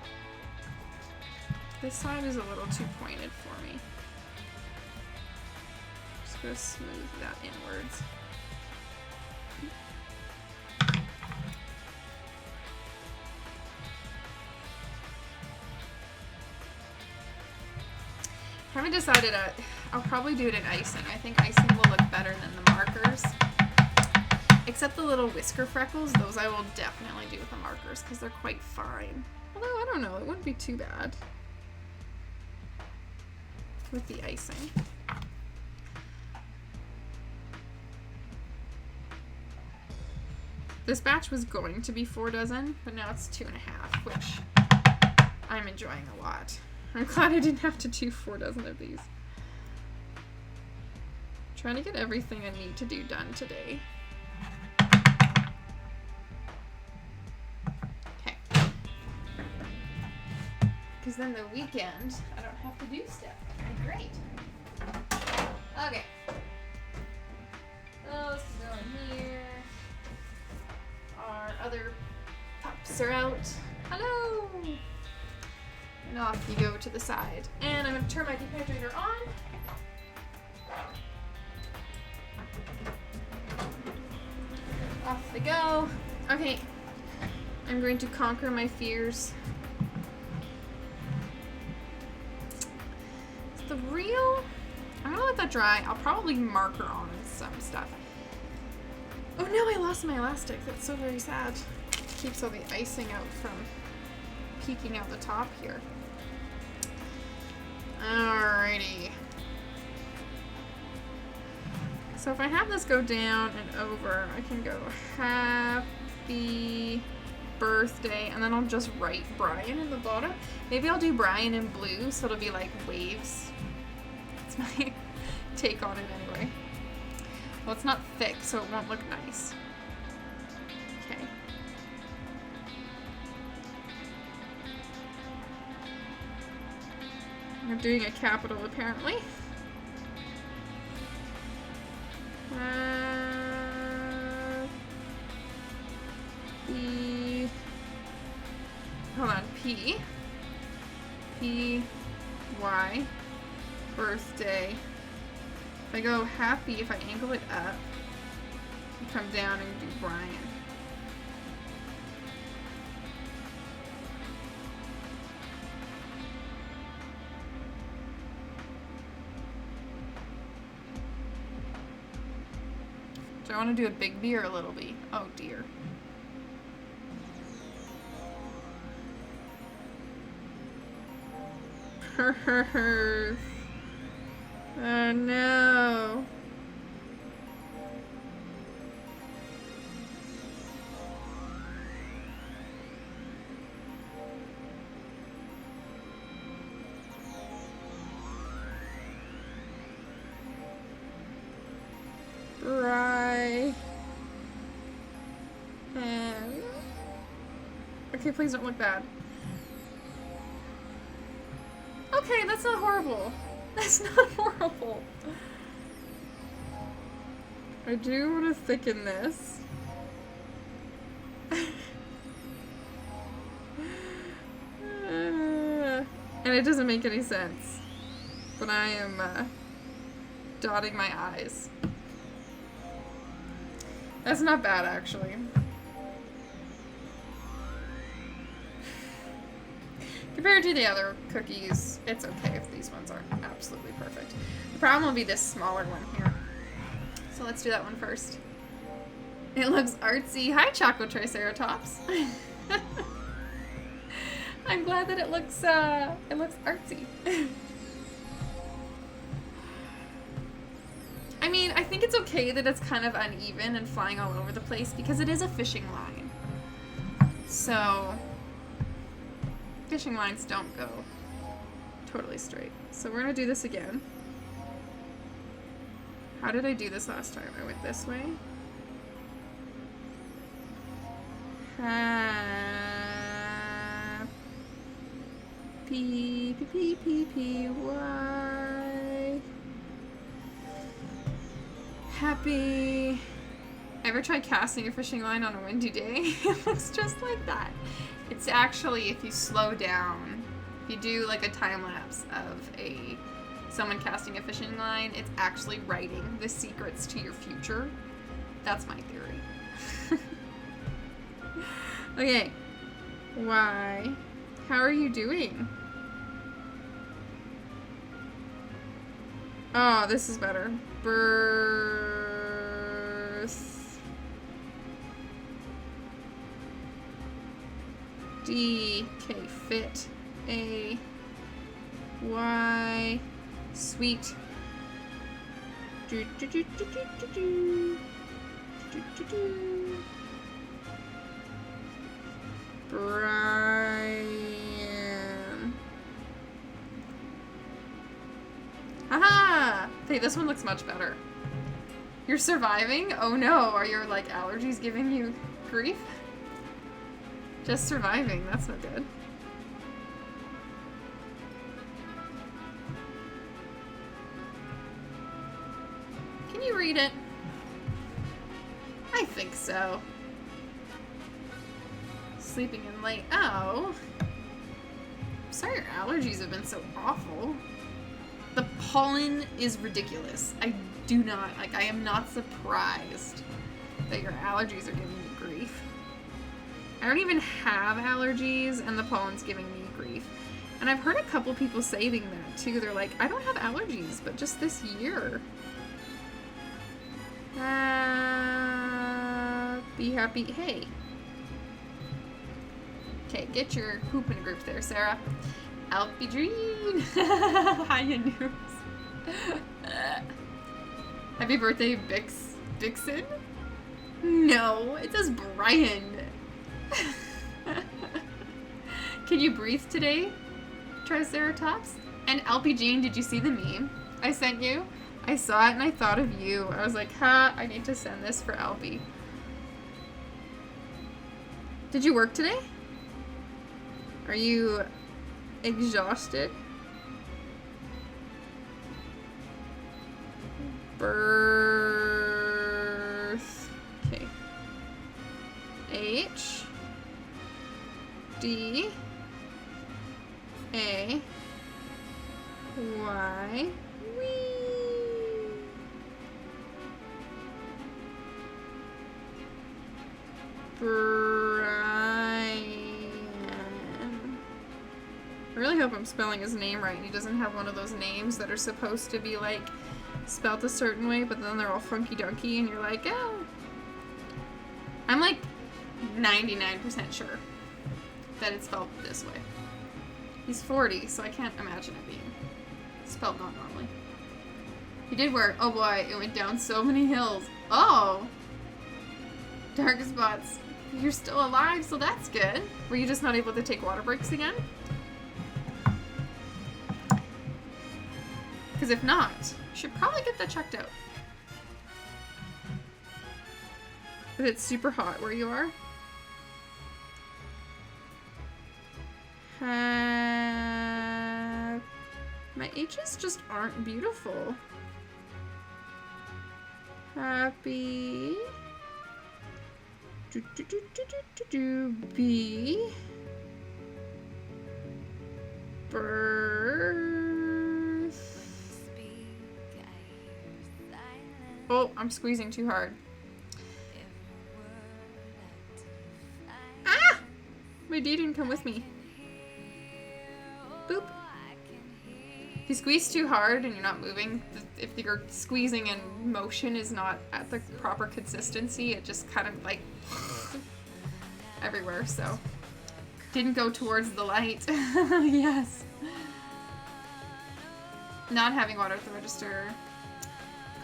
This side is a little too pointed for me. Just gonna smooth that inwards. I haven't decided. I'll probably do it in icing. I think icing will look better than the markers. Except the little whisker freckles, those I will definitely do with the markers because they're quite fine. Although, I don't know, it wouldn't be too bad with the icing. This batch was going to be 4 dozen, but now it's 2.5, which I'm enjoying a lot. I'm glad I didn't have to do 4 dozen of these. Trying to get everything I need to do done today. Okay. Because then the weekend, I don't have to do stuff. Great. Okay. Those can go in here. Our other pups are out. Hello! And off you go to the side. And I'm going to turn my dehydrator on. Off they go. Okay. I'm going to conquer my fears. The real... I'm going to let that dry. I'll probably marker on some stuff. Oh no, I lost my elastic. That's so very sad. Keeps all the icing out from peeking out the top here. Alrighty. So if I have this go down and over, I can go happy birthday, and then I'll just write Brian in the bottom. Maybe I'll do Brian in blue, so it'll be like waves. That's my take on it anyway. Well, it's not thick, so it won't look nice. Okay. We're doing a capital, apparently. P. Hold on. P. Y. Birthday. If I go happy, if I angle it up, and come down and do Brian. Do I want to do a big B or a little b? Oh dear. Oh no. Right. And okay, please don't look bad. Okay, that's not horrible. That's not horrible. I do want to thicken this. And it doesn't make any sense. But I am dotting my I's. That's not bad, actually. Compared to the other cookies, it's okay if these ones aren't absolutely perfect. The problem will be this smaller one here. So let's do that one first. It looks artsy. Hi, Choco Triceratops. I'm glad that it looks artsy. I mean, I think it's okay that it's kind of uneven and flying all over the place because it is a fishing line. So fishing lines don't go totally straight. So we're gonna do this again. How did I do this last time? I went this way. Y. Happy. Ever tried casting a fishing line on a windy day? It looks just like that. It's actually, if you slow down, if you do like a time lapse of someone casting a fishing line, it's actually writing the secrets to your future. That's my theory. Okay. Y. How are you doing? Oh, this is better. Birth. D. Okay, fit. A. Y. Sweet. Do, do, do, do, do, do, do. Do, do, do. Brian. Haha! Hey, this one looks much better. You're surviving? Oh no, are your like allergies giving you grief? Just surviving, that's no good. Can you read it? I think so. Sleeping in late. Oh. Sorry your allergies have been so awful. The pollen is ridiculous. I am not surprised that your allergies are giving you grief. I don't even have allergies and the pollen's giving me grief. And I've heard a couple people saying that too. They're like, I don't have allergies, but just this year. Be happy. Hey. Okay, get your poop in a group there, Sarah. Alfie Dream. Hi, you noobs. Happy birthday, Vixen. No, it says Brian. Can you breathe today, Triceratops? And Alfie Jean, did you see the meme I sent you? I saw it and I thought of you. I was like, I need to send this for Alfie. Did you work today? Are you exhausted? Birth. Okay. H. D. A. Y. Whee! Brian. I really hope I'm spelling his name right and he doesn't have one of those names that are supposed to be like spelled a certain way, but then they're all funky dunky and you're like, oh. I'm like 99% sure that it's spelled this way. He's 40, so I can't imagine it being spelled not normally. He did wear, oh boy, it went down so many hills. Oh! Dark spots. You're still alive, so that's good. Were you just not able to take water breaks again? Because if not, you should probably get that checked out. If it's super hot where you are. My H's just aren't beautiful. Happy. B. Birth. Oh, I'm squeezing too hard. Ah! My D didn't come with me. Boop. If you squeeze too hard and you're not moving, if your squeezing and motion is not at the proper consistency, it just kind of like everywhere, so. Didn't go towards the light. Yes. Not having water at the register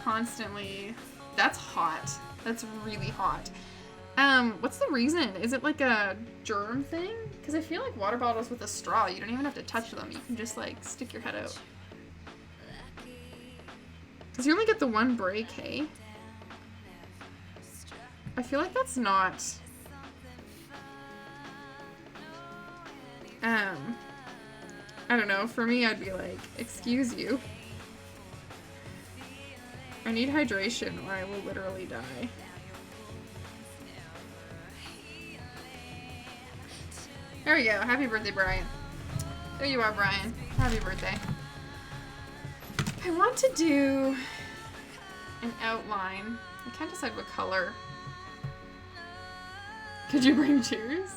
constantly. That's hot. That's really hot. What's the reason? Is it like a germ thing? Because I feel like water bottles with a straw, you don't even have to touch them. You can just like stick your head out. Because you only get the one break, hey? I feel like that's not... I don't know. For me, I'd be like, excuse you. I need hydration or I will literally die. There we go. Happy birthday, Brian. There you are, Brian. Happy birthday. I want to do an outline. I can't decide what color. Could you bring cheers?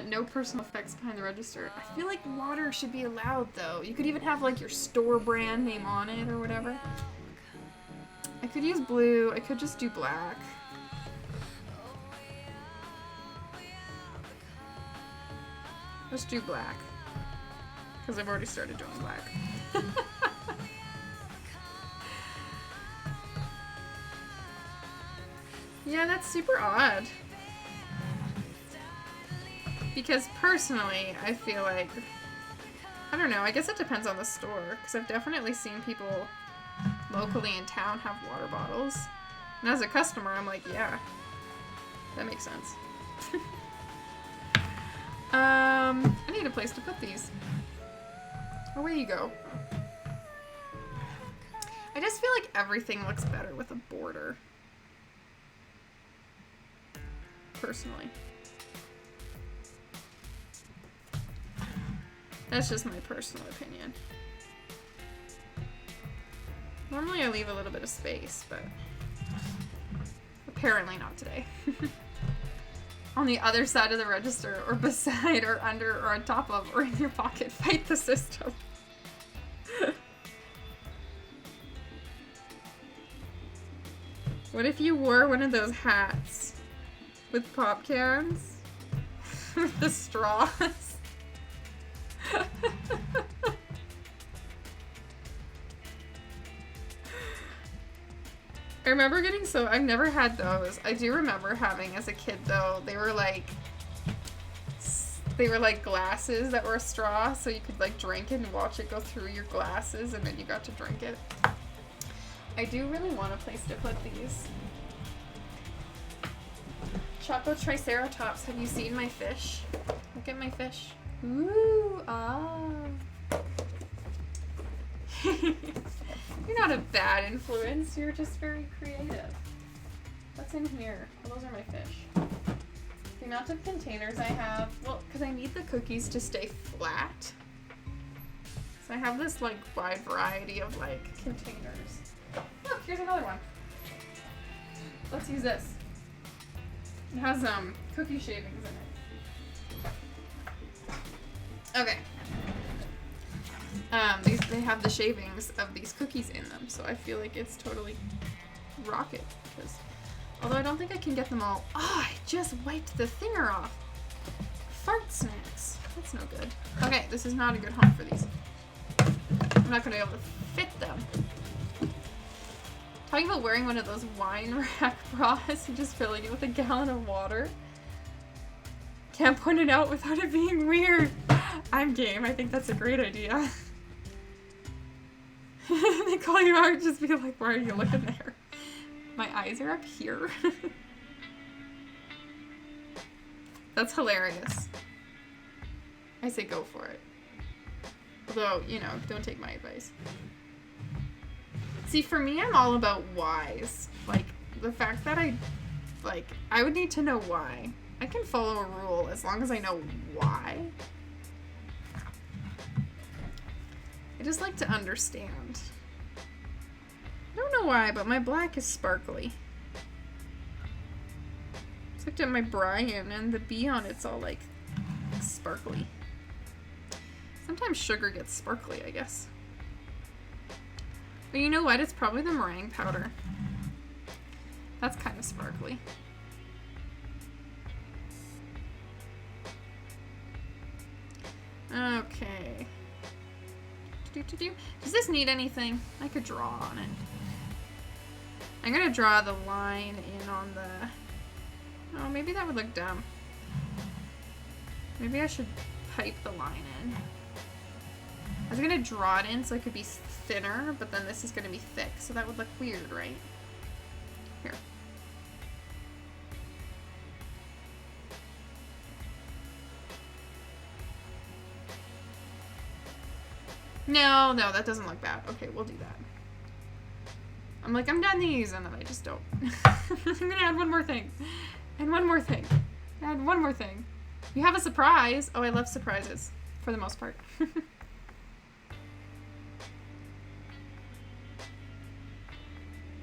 No personal effects behind the register. I feel like water should be allowed, though. You could even have, like, your store brand name on it or whatever. I could use blue. I could just do black. Let's do black. Because I've already started doing black. Yeah, that's super odd. Because personally, I feel like... I don't know, I guess it depends on the store. Because I've definitely seen people locally in town have water bottles. And as a customer, I'm like, yeah. That makes sense. I need a place to put these. Away you go. I just feel like everything looks better with a border. Personally. That's just my personal opinion. Normally I leave a little bit of space, but apparently not today. On the other side of the register, or beside, or under, or on top of, or in your pocket. Fight the system. What if you wore one of those hats with pop cans? With the straws? I remember getting so... I've never had those. I do remember having as a kid, though. They were like glasses that were a straw, so you could like drink it and watch it go through your glasses, and then you got to drink it. I do really want a place to put these. Choco Triceratops, have you seen my fish? Look at my fish. Ooh, ah. You're not a bad influence. You're just very creative. What's in here? Oh, those are my fish. The amount of containers I have, well, because I need the cookies to stay flat. So I have this like wide variety of like containers. Look, here's another one. Let's use this. It has cookie shavings in it. Okay. They have the shavings of these cookies in them, so I feel like it's totally rocket. Because, although I don't think I can get them all. Oh, I just wiped the thinger off. Fart snacks. That's no good. Okay, this is not a good home for these. I'm not gonna be able to fit them. Talking about wearing one of those wine rack bras and just filling it with a gallon of water. Can't point it out without it being weird. I'm game. I think that's a great idea. They call you out and just be like, why are you looking there? My eyes are up here. That's hilarious. I say go for it. Although, you know, don't take my advice. See, for me, I'm all about whys. Like, the fact that I would need to know why. I can follow a rule as long as I know why. I just like to understand. I don't know why, but my black is sparkly. I looked at my Brian and the bee on it's all like sparkly. Sometimes sugar gets sparkly, I guess. But you know what? It's probably the meringue powder. That's kind of sparkly. Okay. Does this need anything? I could draw on it. I'm gonna draw the line in on the... Oh, maybe that would look dumb. Maybe I should pipe the line in. I was gonna draw it in so it could be thinner, but then this is gonna be thick, so that would look weird, right? Here. No, that doesn't look bad. Okay, we'll do that. I'm like, I'm done these, and then I just don't. I'm gonna add one more thing. And one more thing. Add one more thing. You have a surprise. Oh, I love surprises, for the most part.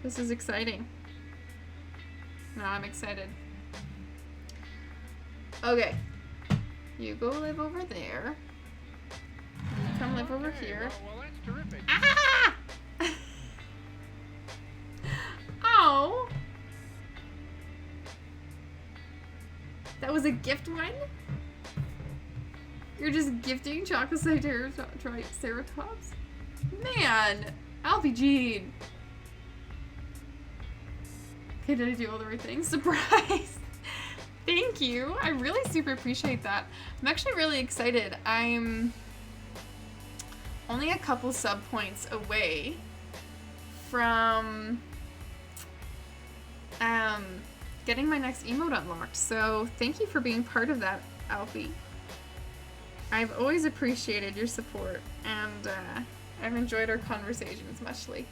This is exciting. No, I'm excited. Okay. You go live over there. And you come live over here. Well, that's terrific. Ah! Oh! That was a gift one? You're just gifting chocolate Triceratops? Man! Alfie Jean! Okay, did I do all the right things? Surprise! Thank you! I really super appreciate that. I'm actually really excited. I'm only a couple sub points away from getting my next emote unlocked. So thank you for being part of that, Alfie. I've always appreciated your support, and I've enjoyed our conversations muchly.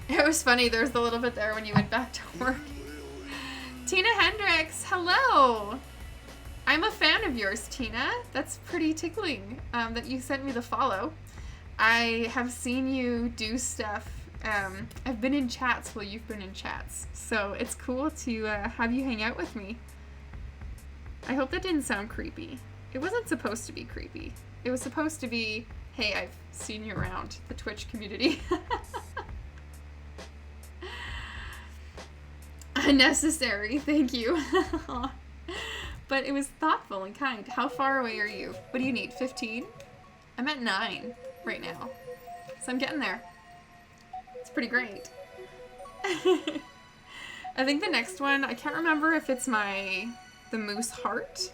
It was funny, there was a little bit there when you went back to work. Tina Hendricks, hello! I'm a fan of yours, Tina. That's pretty tickling that you sent me the follow. I have seen you do stuff. I've been in chats while you've been in chats, so it's cool to have you hang out with me. I hope that didn't sound creepy. It wasn't supposed to be creepy. It was supposed to be, hey, I've seen you around the Twitch community. Unnecessary, thank you. But it was thoughtful and kind. How far away are you? What do you need, 15? I'm at 9 right now. So I'm getting there. It's pretty great. I think the next one, I can't remember if it's the moose heart.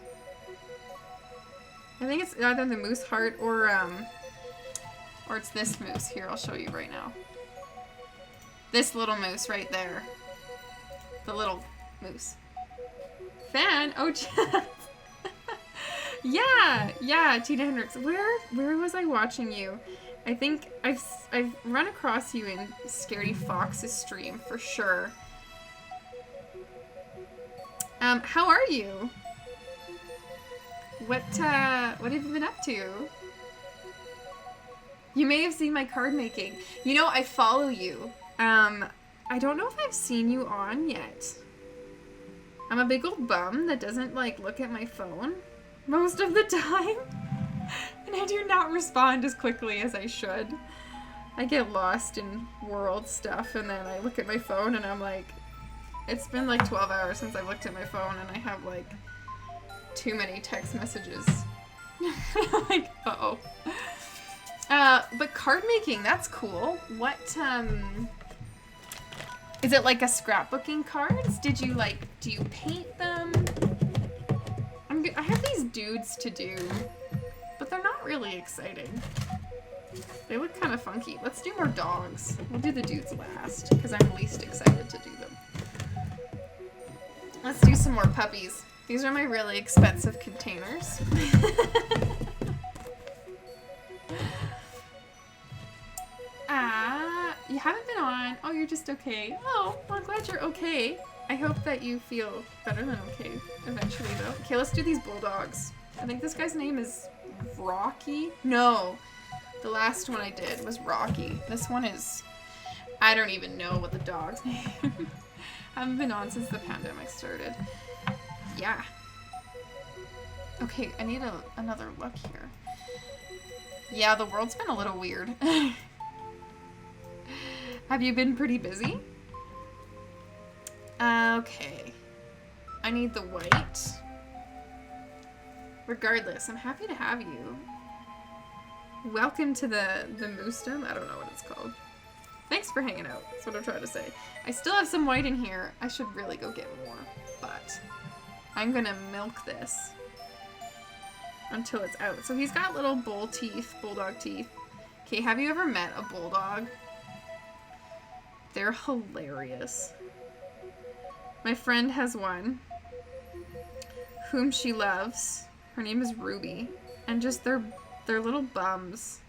I think it's either the moose heart or it's this moose. Here, I'll show you right now. This little moose right there. The little moose. Fan? Oh, yeah, Tina Hendricks. Where was I watching you? I think I've run across you in Scaredy Fox's stream for sure. How are you? What have you been up to? You may have seen my card making. You know, I follow you. I don't know if I've seen you on yet. I'm a big old bum that doesn't, like, look at my phone most of the time. And I do not respond as quickly as I should. I get lost in world stuff, and then I look at my phone, and I'm like, it's been like 12 hours since I've looked at my phone, and I have, like, too many text messages. Like, uh-oh. But card making, that's cool. What, is it like a scrapbooking cards? Do you paint them? I have these dudes to do, but they're not really exciting. They look kind of funky. Let's do more dogs. We'll do the dudes last, because I'm least excited to do them. Let's do some more puppies. These are my really expensive containers. You haven't been on. Oh, you're just okay. Oh, well, I'm glad you're okay. I hope that you feel better than okay eventually, though. Okay, let's do these bulldogs. I think this guy's name is Rocky. No, the last one I did was Rocky. This one is... I don't even know what the dog's name is. I haven't been on since the pandemic started. Yeah. Okay, I need another look here. Yeah, the world's been a little weird. Have you been pretty busy? Okay. I need the white. Regardless, I'm happy to have you. Welcome to the Moosdom. I don't know what it's called. Thanks for hanging out. That's what I'm trying to say. I still have some white in here. I should really go get more, but I'm gonna milk this until it's out. So he's got little bulldog teeth. Okay, have you ever met a bulldog? They're hilarious. My friend has one whom she loves. Her name is Ruby. And just their little bums.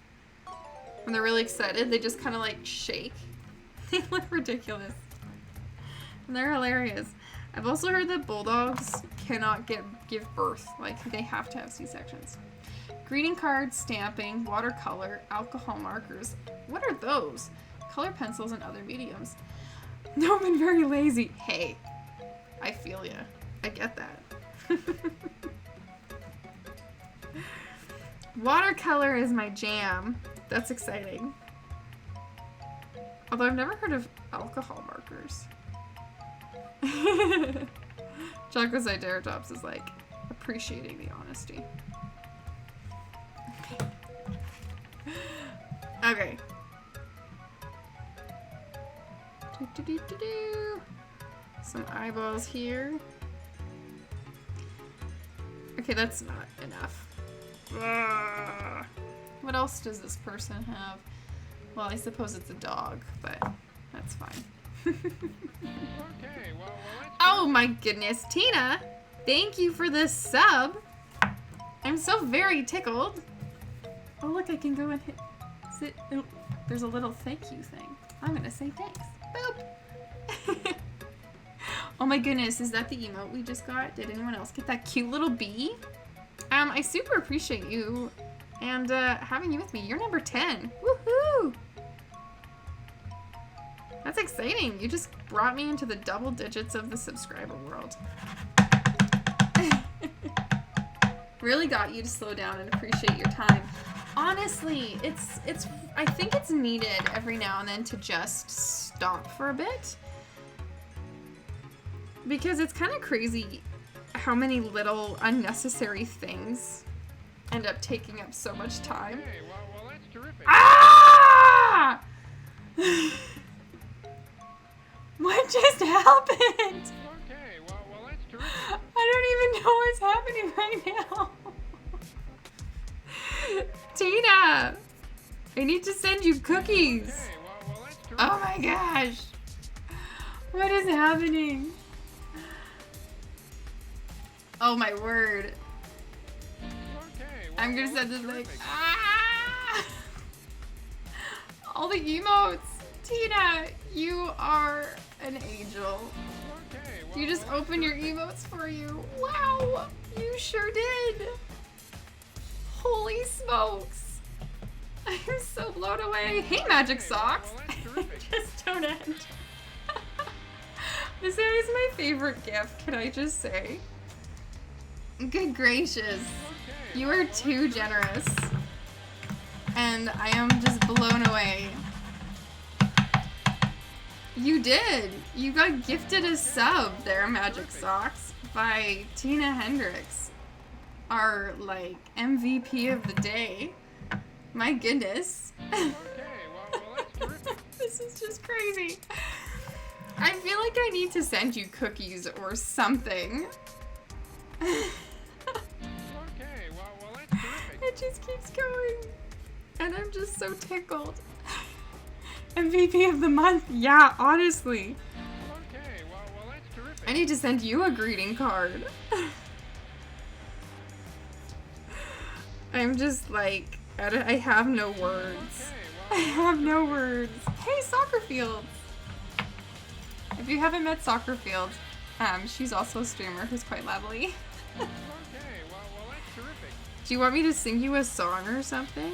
When they're really excited, they just kind of like shake. They look ridiculous. And they're hilarious. I've also heard that bulldogs cannot give birth. Like, they have to have C-sections. Greeting cards, stamping, watercolor, alcohol markers. What are those? Color pencils and other mediums. No, I've been very lazy. Hey, I feel ya. I get that. Watercolor is my jam. That's exciting. Although I've never heard of alcohol markers. Chocolate is like appreciating the honesty. Okay. Some eyeballs here. Okay, that's not enough. Ugh. What else does this person have? Well, I suppose it's a dog, but that's fine. Okay, well, oh my goodness, Tina! Thank you for this sub! I'm so very tickled. Oh look, I can go and hit... Sit. Oh, there's a little thank you thing. I'm gonna say thanks. Boop! Oh my goodness, is that the emote we just got? Did anyone else get that cute little bee? I super appreciate you and having you with me. You're number 10. Woohoo! That's exciting. You just brought me into the double digits of the subscriber world. Really got you to slow down and appreciate your time. Honestly, I think it's needed every now and then to just stop for a bit. Because it's kind of crazy how many little unnecessary things end up taking up so much time. okay, well, that's terrific. Ah! What just happened? Okay, well, that's terrific. I don't even know what's happening right now. Tina! I need to send you cookies. Okay, well, that's terrific. Oh my gosh. What is happening? Oh my word. Okay, well, I'm gonna well, send that's this like, terrific. ah! All the emotes. Tina, you are an angel. Okay, You just opened your emotes for you. Wow, you sure did. Holy smokes. I'm so blown away. Hey, Magic Socks. Well, that's terrific. Just don't end. This is my favorite gift, can I just say? Good gracious. Okay, You are too generous. And I am just blown away. You did. You got gifted a sub there, Magic Socks, by Tina Hendricks, our, like, MVP of the day. My goodness. okay, well, that's terrific. This is just crazy. I feel like I need to send you cookies or something. Okay, well, that's terrific. It just keeps going. And I'm just so tickled. MVP of the month. Yeah, honestly. Okay, well, that's terrific. I need to send you a greeting card. I'm just like, I have no words. I have no words. Hey, Soccer Fields. If you haven't met Soccer Fields, she's also a streamer who's quite lovely. Okay, well, that's terrific. Do you want me to sing you a song or something?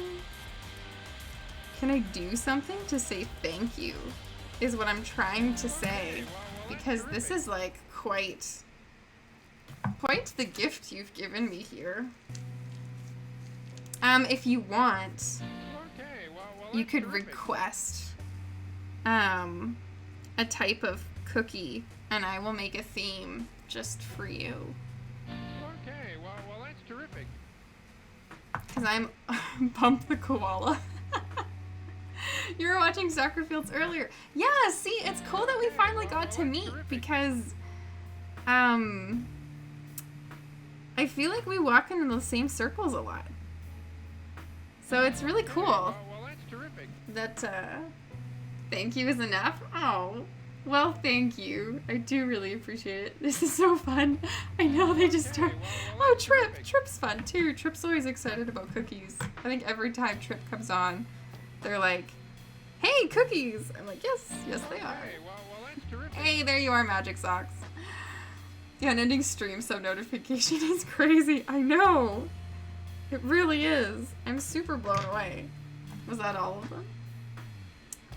Can I do something to say thank you? Is what I'm trying to say. Because this is like quite the gift you've given me here. If you want, Okay, well, you that's could terrific. request a type of cookie and I will make a theme just for you. Okay, well, that's terrific. Because I'm Bump the Koala. You were watching Soccer Fields earlier. Yeah, see, it's cool that we finally got to meet because I feel like we walk in the same circles a lot. So it's really Okay, cool well, that's terrific. that thank you is enough. Oh, well, thank you. I do really appreciate it. This is so fun. I know they just start. Okay, well, Oh, that's Trip. terrific. Trip's fun too. Trip's always excited about cookies. I think every time Trip comes on, they're like, "Hey, cookies!" I'm like, "Yes, yes, they are." Okay, well, that's terrific. Hey, there you are, Magic Socks. The unending stream sub notification is crazy. I know. It really is. I'm super blown away. Was that all of them?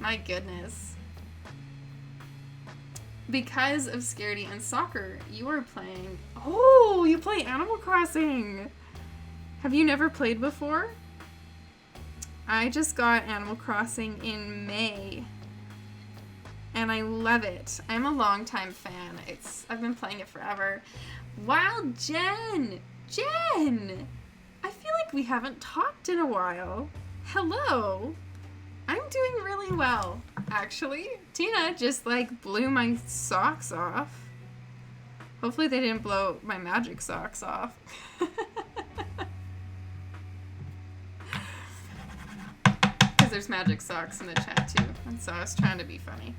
My goodness. Because of Scaredy and Soccer, you are playing... Oh, you play Animal Crossing! Have you never played before? I just got Animal Crossing in May. And I love it. I'm a longtime fan. I've been playing it forever. Wow, Jen! Jen! I feel like we haven't talked in a while. Hello! I'm doing really well, actually. Tina just, like, blew my socks off. Hopefully they didn't blow my magic socks off. Because there's magic socks in the chat, too. And so I was trying to be funny.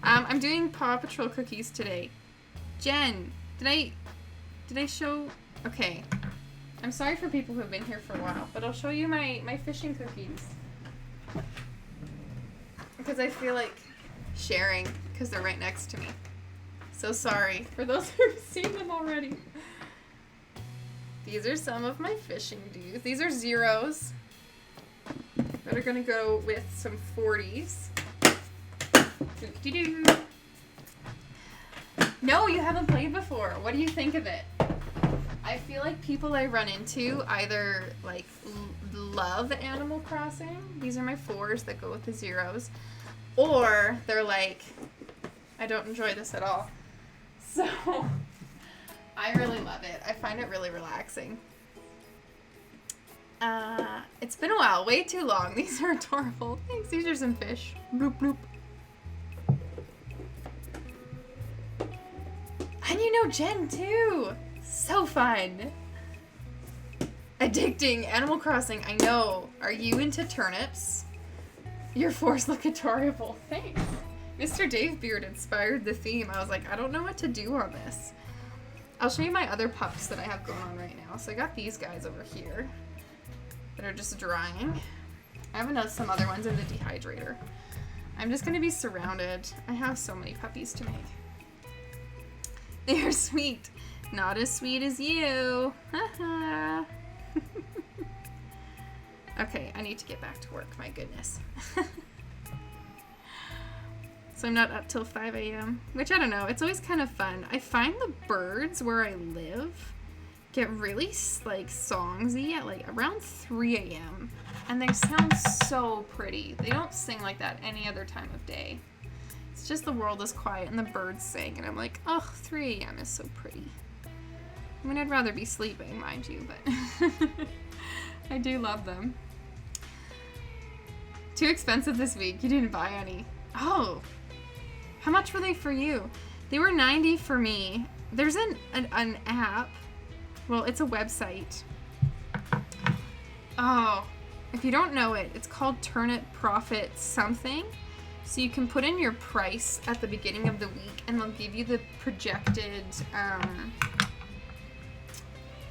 I'm doing Paw Patrol cookies today. Jen, did I show... Okay. I'm sorry for people who have been here for a while, but I'll show you my fishing cookies. Because I feel like sharing, because they're right next to me. So sorry for those who've seen them already. These are some of my fishing dues. These are zeros that are going to go with some 40s. Doo-doo-doo. No, you haven't played before. What do you think of it? I feel like people I run into either like love Animal Crossing. These are my 4s that go with the zeros. Or they're like, I don't enjoy this at all. So I really love it. I find it really relaxing. It's been a while, way too long. These are adorable. Thanks, these are some fish. Bloop bloop. And you know Jen too. So fun. Addicting. Animal Crossing, I know. Are you into turnips? Your 4s look adorable. Thanks. Mr. Dave Beard inspired the theme. I was like, I don't know what to do on this. I'll show you my other pups that I have going on right now. So I got these guys over here that are just drying. I have some other ones in the dehydrator. I'm just gonna be surrounded. I have so many puppies to make. They are sweet. Not as sweet as you. Haha. Okay, I need to get back to work. My goodness. So I'm not up till 5 a.m., which I don't know. It's always kind of fun. I find the birds where I live get really like songsy at like around 3 a.m. and they sound so pretty. They don't sing like that any other time of day. It's just the world is quiet and the birds sing and I'm like, oh, 3 a.m. is so pretty. I mean, I'd rather be sleeping, mind you, but I do love them. Too expensive this week. You didn't buy any. Oh, how much were they for you? They were $90 for me. There's an app. Well, it's a website. Oh, if you don't know it, it's called Turnip Profit something. So you can put in your price at the beginning of the week and they'll give you the projected,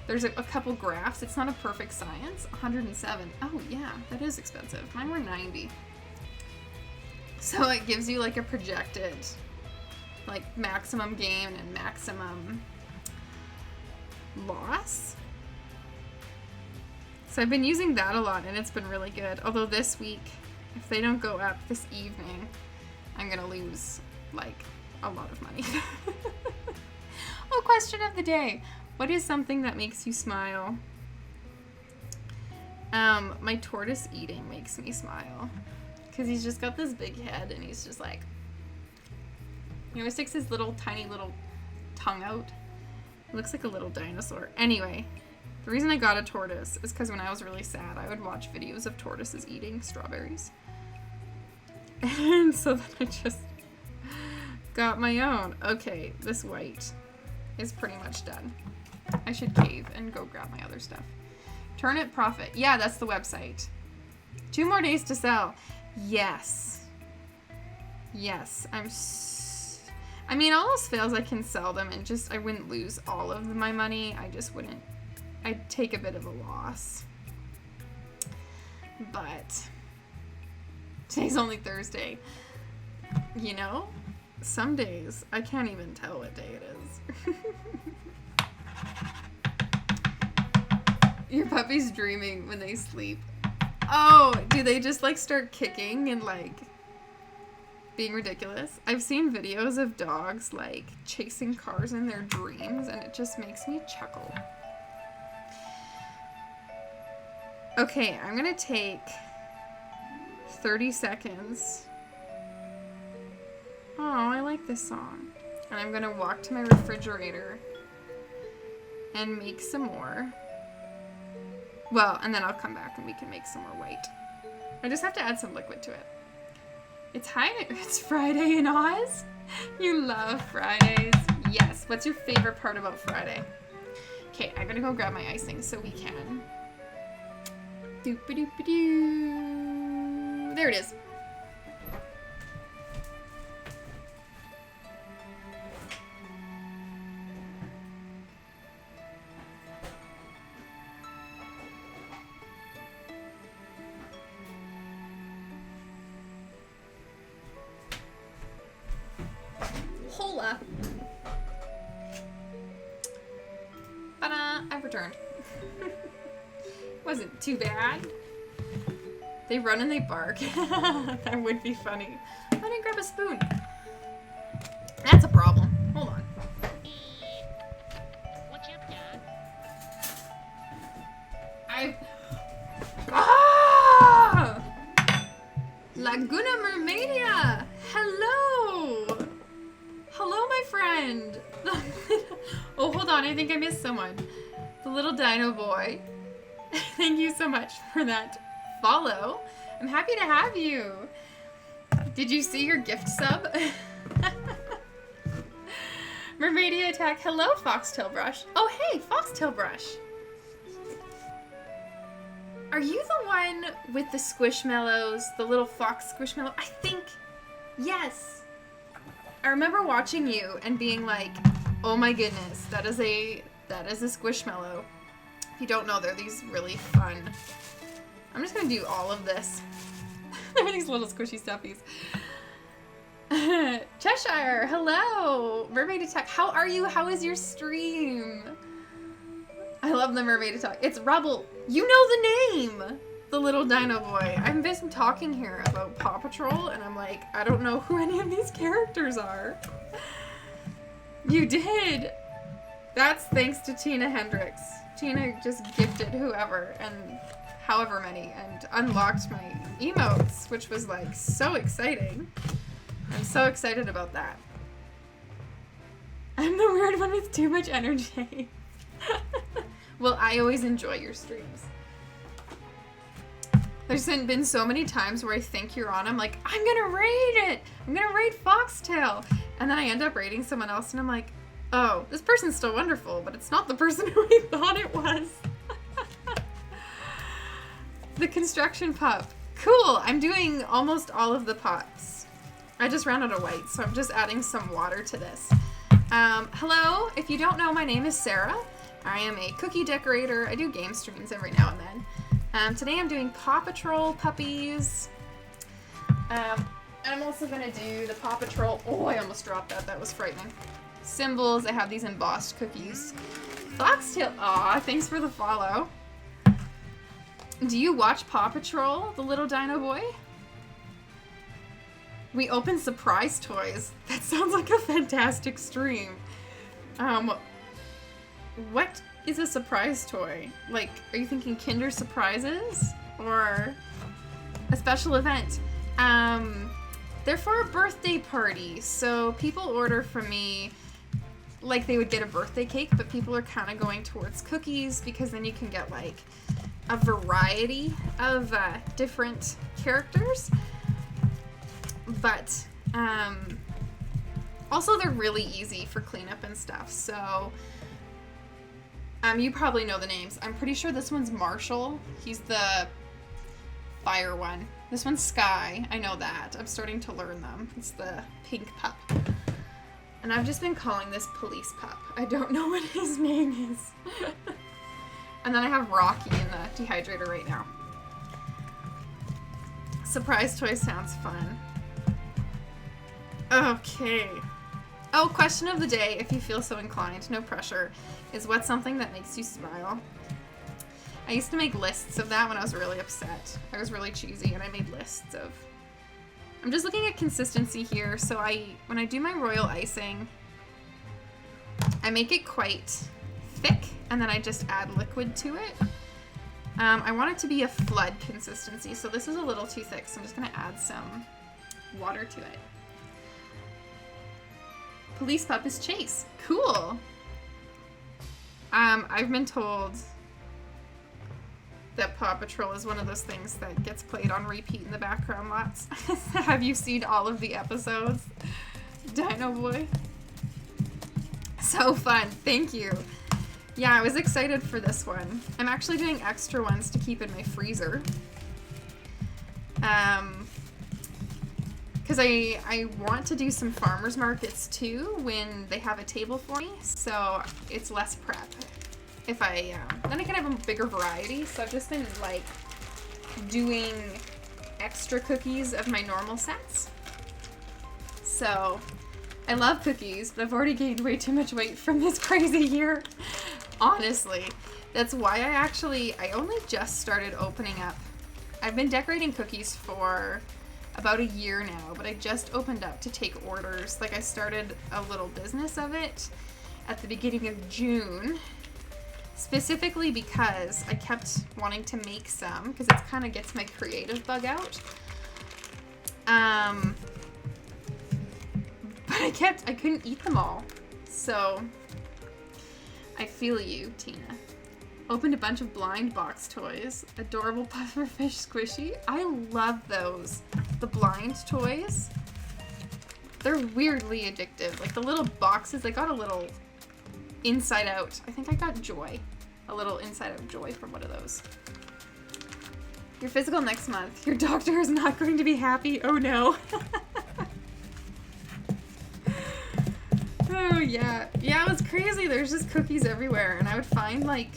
there's a couple graphs. It's not a perfect science. 107. Oh yeah, that is expensive. Mine were 90. So it gives you like a projected, like maximum gain and maximum loss. So I've been using that a lot and it's been really good. Although this week, if they don't go up this evening, I'm gonna lose like a lot of money. Oh, question of the day. What is something that makes you smile? My tortoise eating makes me smile. Because he's just got this big head and he's just like, he always sticks his little tiny little tongue out. It looks like a little dinosaur. Anyway, the reason I got a tortoise is because when I was really sad, I would watch videos of tortoises eating strawberries. And so then I just got my own. Okay, this white is pretty much done. I should cave and go grab my other stuff. Turnip Profit. Yeah, that's the website. 2 more days to sell. Yes. Yes. I mean, all else fails, I can sell them and just, I wouldn't lose all of my money. I just wouldn't, I'd take a bit of a loss. But today's only Thursday. You know, some days I can't even tell what day it is. Your puppy's dreaming when they sleep. Oh, do they just like start kicking and like being ridiculous? I've seen videos of dogs like chasing cars in their dreams and it just makes me chuckle. Okay, I'm gonna take 30 seconds. Oh, I like this song. And I'm gonna walk to my refrigerator and make some more. Well, and then I'll come back and we can make some more white. I just have to add some liquid to it. It's Friday in Oz? You love Fridays. Yes. What's your favorite part about Friday? Okay, I'm gonna go grab my icing so we can. Doop-a-doop-a-doo. There it is. Hola. Ta-da! I've returned. Wasn't too bad. They run and they bark. That would be funny. I didn't grab a spoon. That's a problem. Hold on. What's up, Dad? Ah! Laguna Mermaidia! Hello! Hello, my friend! Oh, hold on. I think I missed someone. The little dino boy. Thank you so much for that follow. I'm happy to have you. Did you see your gift sub? Mermaidia attack. Hello, Foxtail Brush. Oh, hey, Foxtail Brush. Are you the one with the Squishmallows? The little fox Squishmallow? I think, yes. I remember watching you and being like, oh my goodness, that is a Squishmallow. If you don't know, they're these really fun I'm just gonna do all of this. There are these little squishy stuffies. Cheshire, hello! Mermaid Attack, how are you? How is your stream? I love the Mermaid Attack. It's Rubble. You know the name! The little dino boy. I'm busy talking here about Paw Patrol, and I'm like, I don't know who any of these characters are. You did! That's thanks to Tina Hendricks. Tina just gifted whoever, and however many, and unlocked my emotes, which was like so exciting. I'm so excited about that. I'm the weird one with too much energy. Well, I always enjoy your streams. There's been so many times where I think you're on, I'm like, I'm gonna raid it! I'm gonna raid Foxtail! And then I end up raiding someone else and I'm like, oh, this person's still wonderful, but it's not the person who I thought it was. The construction pup. Cool, I'm doing almost all of the pots. I just ran out of white, so I'm just adding some water to this. Hello, if you don't know, my name is Sarah. I am a cookie decorator. I do game streams every now and then. Today I'm doing Paw Patrol puppies. I'm also gonna do the Paw Patrol, oh, I almost dropped that, that was frightening. Symbols, I have these embossed cookies. Foxtail, aw, thanks for the follow. Do you watch Paw Patrol, the little dino boy? We open surprise toys. That sounds like a fantastic stream. What is a surprise toy? Like, are you thinking Kinder Surprises? Or a special event? They're for a birthday party, so people order from me like they would get a birthday cake, but people are kind of going towards cookies because then you can get like a variety of different characters. But also they're really easy for cleanup and stuff, so you probably know the names. I'm pretty sure this one's Marshall. He's the fire one. This one's Sky. I know that. I'm starting to learn them. It's the pink pup. And I've just been calling this Police Pup. I don't know what his name is. And then I have Rocky in the dehydrator right now. Surprise toy sounds fun. Okay. Oh, question of the day, if you feel so inclined, no pressure, is what's something that makes you smile? I used to make lists of that when I was really upset. I was really cheesy and I made lists of... I'm just looking at consistency here, so when I do my royal icing, I make it quite thick and then I just add liquid to it. I want it to be a flood consistency, so this is a little too thick, so I'm just going to add some water to it. Police Pup is Chase. Cool. I've been told that Paw Patrol is one of those things that gets played on repeat in the background lots. Have you seen all of the episodes? Dino Boy. So fun. Thank you. Yeah, I was excited for this one. I'm actually doing extra ones to keep in my freezer. Because I want to do some farmers markets too when they have a table for me, so it's less prep. If I, then I can have a bigger variety, so I've just been like doing extra cookies of my normal sets. So I love cookies, but I've already gained way too much weight from this crazy year. Honestly, that's why I only just started opening up. I've been decorating cookies for about a year now, but I just opened up to take orders. Like, I started a little business of it at the beginning of June, specifically because I kept wanting to make some, because it kind of gets my creative bug out. But I couldn't eat them all. So, I feel you, Tina. Opened a bunch of blind box toys. Adorable pufferfish squishy. I love those. The blind toys. They're weirdly addictive. Like the little boxes, they got a little inside out. I think I got joy. A little inside out joy from one of those. Your physical next month. Your doctor is not going to be happy. Oh no. Oh yeah. Yeah, it was crazy. There's just cookies everywhere. And I would find like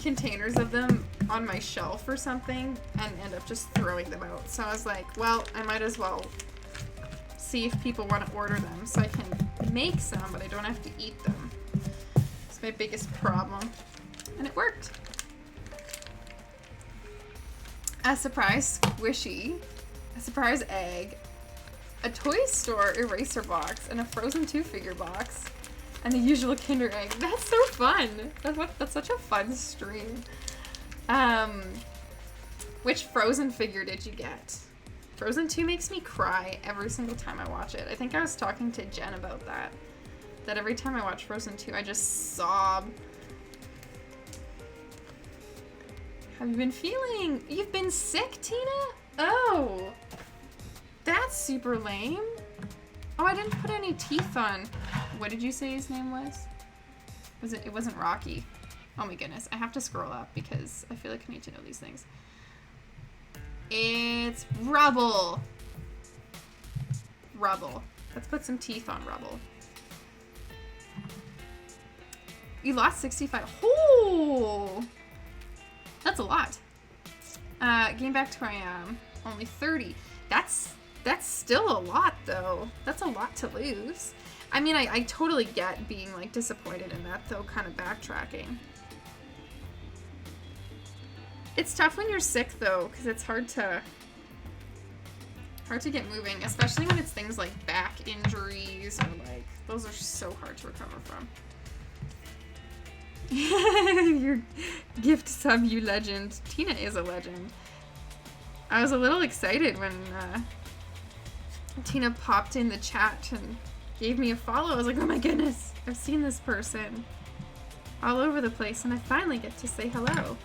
containers of them on my shelf or something and end up just throwing them out. So I was like, well, I might as well see if people want to order them so I can make some, but I don't have to eat them. It's my biggest problem. And it worked. A surprise squishy, a surprise egg, a toy store eraser box, and a Frozen 2 figure box, and the usual Kinder egg. That's so fun. That's such a fun stream. Which Frozen figure did you get? Frozen 2 makes me cry every single time I watch it. I think I was talking to Jen about that. That every time I watch Frozen 2, I just sob. How have you been feeling? You've been sick, Tina? Oh. That's super lame. Oh, I didn't put any teeth on. What did you say his name was? It wasn't Rocky. Oh my goodness. I have to scroll up because I feel like I need to know these things. It's Rubble. Rubble. Let's put some teeth on Rubble. You lost 65. Oh! That's a lot. Getting back to where I am. Only 30. That's still a lot, though. That's a lot to lose. I mean, I totally get being, like, disappointed in that, though, kind of backtracking. It's tough when you're sick, though, because it's hard to get moving, especially when it's things like back injuries or, like, those are so hard to recover from. Your gift sub, you legend. Tina is a legend. I was a little excited when Tina popped in the chat and gave me a follow. I was like, oh my goodness, I've seen this person all over the place and I finally get to say hello.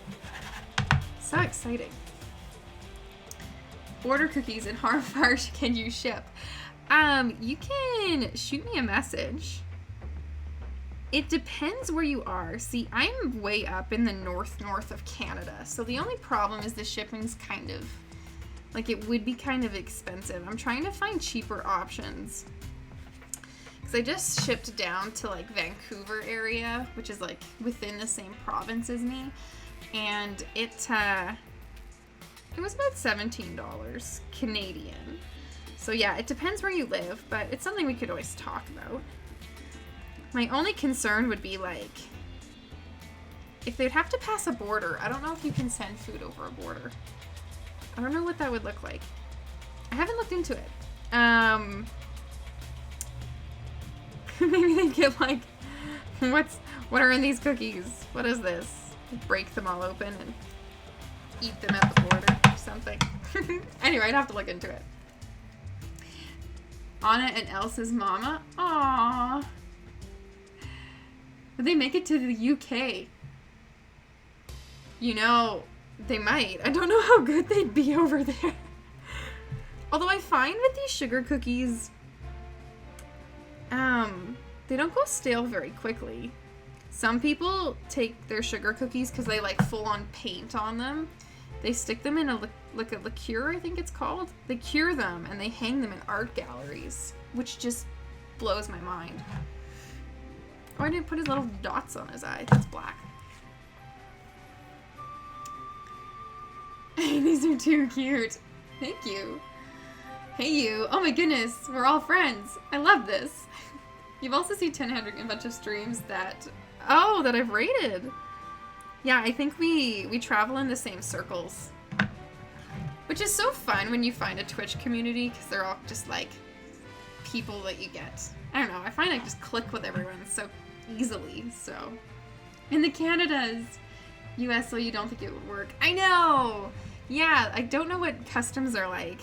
So exciting. Order cookies and how far can you ship? You can shoot me a message. It depends where you are. See, I'm way up in the north of Canada, so the only problem is the shipping's kind of, like, it would be kind of expensive. I'm trying to find cheaper options. Because I just shipped down to, like, Vancouver area, which is, like, within the same province as me, and it was about $17 Canadian. So yeah, it depends where you live, but it's something we could always talk about. My only concern would be, like, if they'd have to pass a border. I don't know if you can send food over a border. I don't know what that would look like. I haven't looked into it. Maybe they get, like, what are in these cookies? What is this? Break them all open and eat them at the border or something. Anyway, I'd have to look into it. Anna and Elsa's mama. Aww. Would they make it to the UK? You know, they might. I don't know how good they'd be over there. Although I find with these sugar cookies, they don't go stale very quickly. Some people take their sugar cookies because they like full on paint on them. They stick them in a liqueur, I think it's called. They cure them and they hang them in art galleries, which just blows my mind. Oh, I didn't put his little dots on his eye. That's black. These are too cute. Thank you. Hey you. Oh my goodness. We're all friends. I love this. You've also seen 1000 a bunch of streams that I've rated. Yeah, I think we travel in the same circles. Which is so fun when you find a Twitch community because they're all just like people that you get. I don't know. I find I just click with everyone so easily. So in the Canadas, US, so you don't think it would work. I know. Yeah, I don't know what customs are like.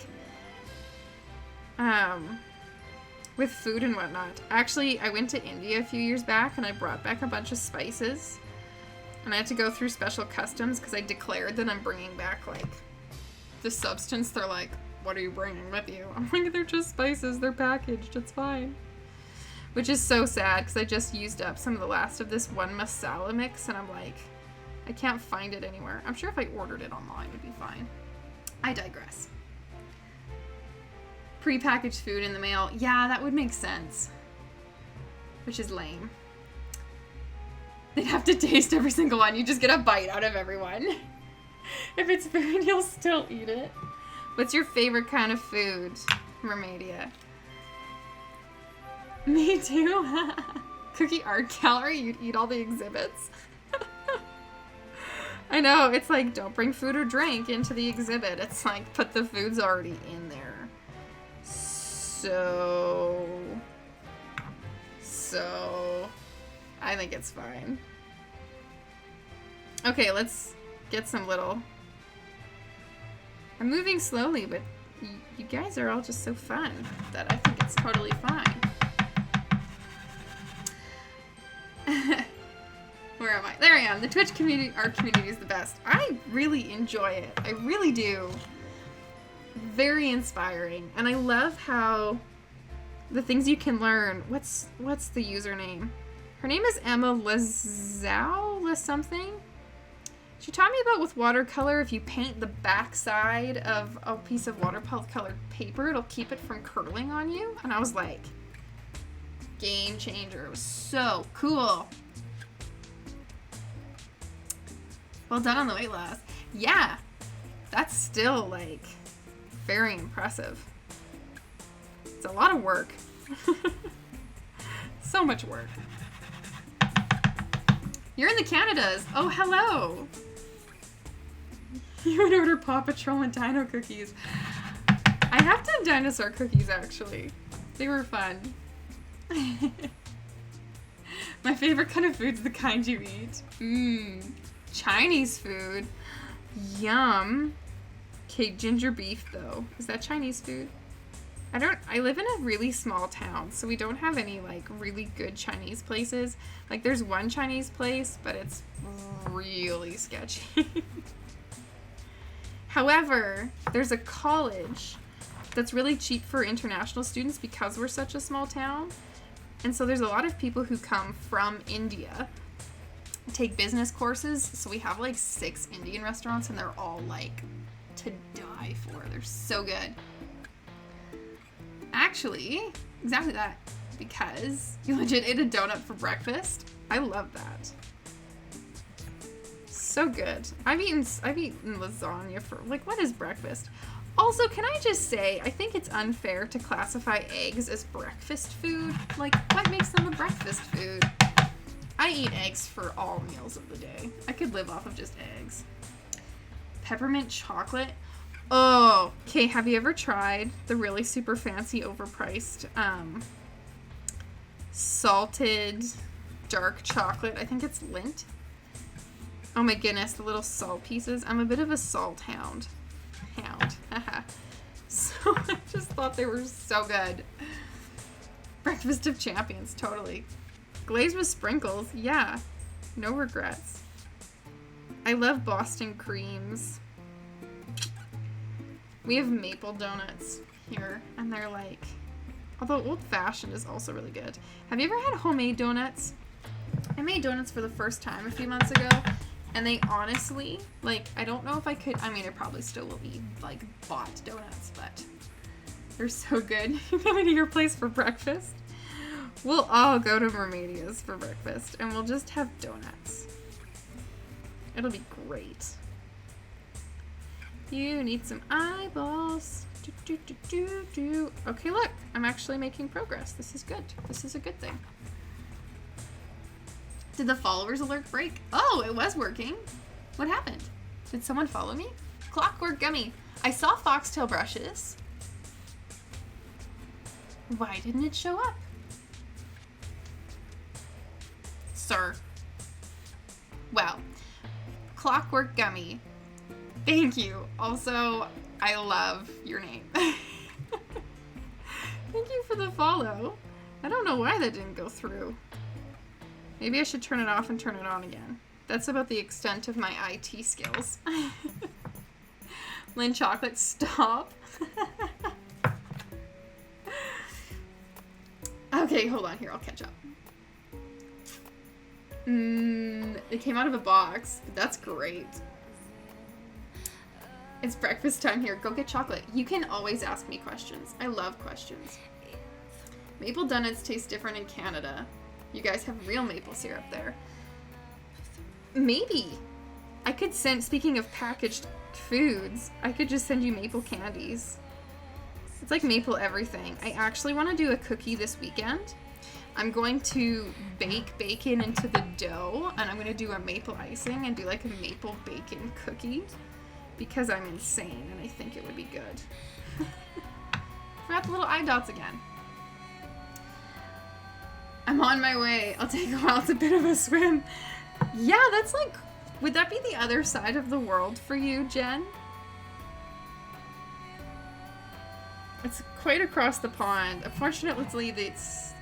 With food and whatnot. Actually, I went to India a few years back and I brought back a bunch of spices. And I had to go through special customs because I declared that I'm bringing back, like, the substance. They're like, what are you bringing with you? I'm like, they're just spices. They're packaged. It's fine. Which is so sad because I just used up some of the last of this one masala mix and I'm like, I can't find it anywhere. I'm sure if I ordered it online it would be fine. I digress. Pre-packaged food in the mail. Yeah, that would make sense. Which is lame. They'd have to taste every single one. You just get a bite out of everyone. If it's food, you'll still eat it. What's your favorite kind of food, Mermaidia? Me too. Cookie art gallery, you'd eat all the exhibits. I know, it's like, don't bring food or drink into the exhibit. It's like, but the food's already in there. So, I think it's fine. Okay, let's get some little... I'm moving slowly, but you guys are all just so fun that I think it's totally fine. Where am I? There I am. The Twitch community, our community is the best. I really enjoy it. I really do. Very inspiring. And I love how the things you can learn. What's the username? Her name is Emma Lazau something. She taught me about with watercolor, if you paint the back side of a piece of watercolor paper, it'll keep it from curling on you. And I was like, game changer. It was so cool. Well done on the weight loss. Yeah, that's still like very impressive. It's a lot of work. So much work. You're in the Canadas. Oh, hello. You would order Paw Patrol and Dino cookies. I have done dinosaur cookies, actually. They were fun. My favorite kind of food's the kind you eat. Chinese food. Yum. Okay, ginger beef, though. Is that Chinese food? I live in a really small town, so we don't have any, like, really good Chinese places. Like, there's one Chinese place, but it's really sketchy. However, there's a college that's really cheap for international students because we're such a small town. And so there's a lot of people who come from India, take business courses. So we have, like, 6 Indian restaurants, and they're all, like, to die for. They're so good. Actually, exactly that. Because you legit ate a donut for breakfast. I love that. So good. I've eaten lasagna for, like, what is breakfast? Also, can I just say, I think it's unfair to classify eggs as breakfast food. Like, what makes them a breakfast food? I eat eggs for all meals of the day. I could live off of just eggs. Peppermint chocolate. Oh, okay, have you ever tried the really super fancy, overpriced, salted dark chocolate? I think it's Lindt. Oh my goodness, the little salt pieces. I'm a bit of a salt hound. So I just thought they were so good. Breakfast of champions, totally. Glazed with sprinkles, yeah. No regrets. I love Boston creams. We have maple donuts here, and they're like, although old-fashioned is also really good. Have you ever had homemade donuts? I made donuts for the first time a few months ago, and they honestly, like, I don't know if I could, I mean, I probably still will eat, like, bought donuts, but they're so good. You coming to your place for breakfast? We'll all go to Mermaidia's for breakfast, and we'll just have donuts. It'll be great. You need some eyeballs. Okay, look. I'm actually making progress. This is good. This is a good thing. Did the followers alert break? Oh, it was working. What happened? Did someone follow me? Clockwork Gummy. I saw foxtail brushes. Why didn't it show up? Sir. Well, Clockwork Gummy. Thank you. Also, I love your name. Thank you for the follow. I don't know why that didn't go through. Maybe I should turn it off and turn it on again. That's about the extent of my IT skills. Lindt Chocolate, stop. Okay, hold on here. I'll catch up. It came out of a box. That's great. It's breakfast time here. Go get chocolate. You can always ask me questions. I love questions. Maple donuts taste different in Canada. You guys have real maple syrup there. Maybe. I could send, speaking of packaged foods, I could just send you maple candies. It's like maple everything. I actually want to do a cookie this weekend. I'm going to bake bacon into the dough, and I'm going to do a maple icing and do like a maple bacon cookie because I'm insane and I think it would be good. Forgot the little eye dots again. I'm on my way. I'll take a while. It's a bit of a swim. Yeah, that's like, would that be the other side of the world for you, Jen? It's quite across the pond. Unfortunately,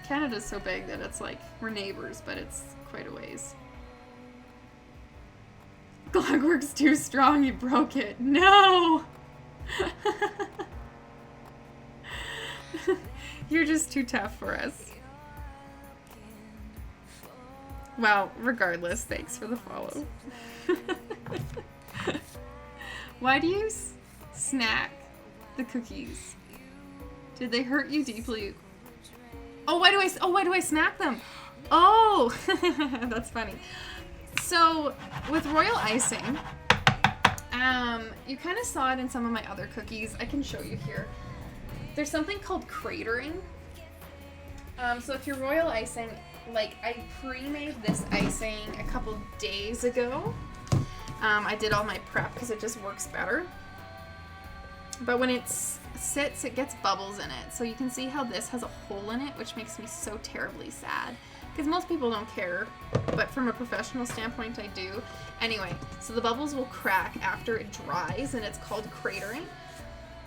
Canada's so big that it's like we're neighbors, but it's quite a ways. Glogworks too strong, you broke it. No! You're just too tough for us. Well, regardless, thanks for the follow. Why do you snack the cookies? Did they hurt you deeply? Oh, why do I smack them? Oh, that's funny. So, with royal icing, you kind of saw it in some of my other cookies. I can show you here. There's something called cratering. So if you're royal icing, like I pre-made this icing a couple days ago. I did all my prep because it just works better. But when it sits, it gets bubbles in it. So you can see how this has a hole in it, which makes me so terribly sad. Because most people don't care, but from a professional standpoint, I do. Anyway, so the bubbles will crack after it dries, and it's called cratering.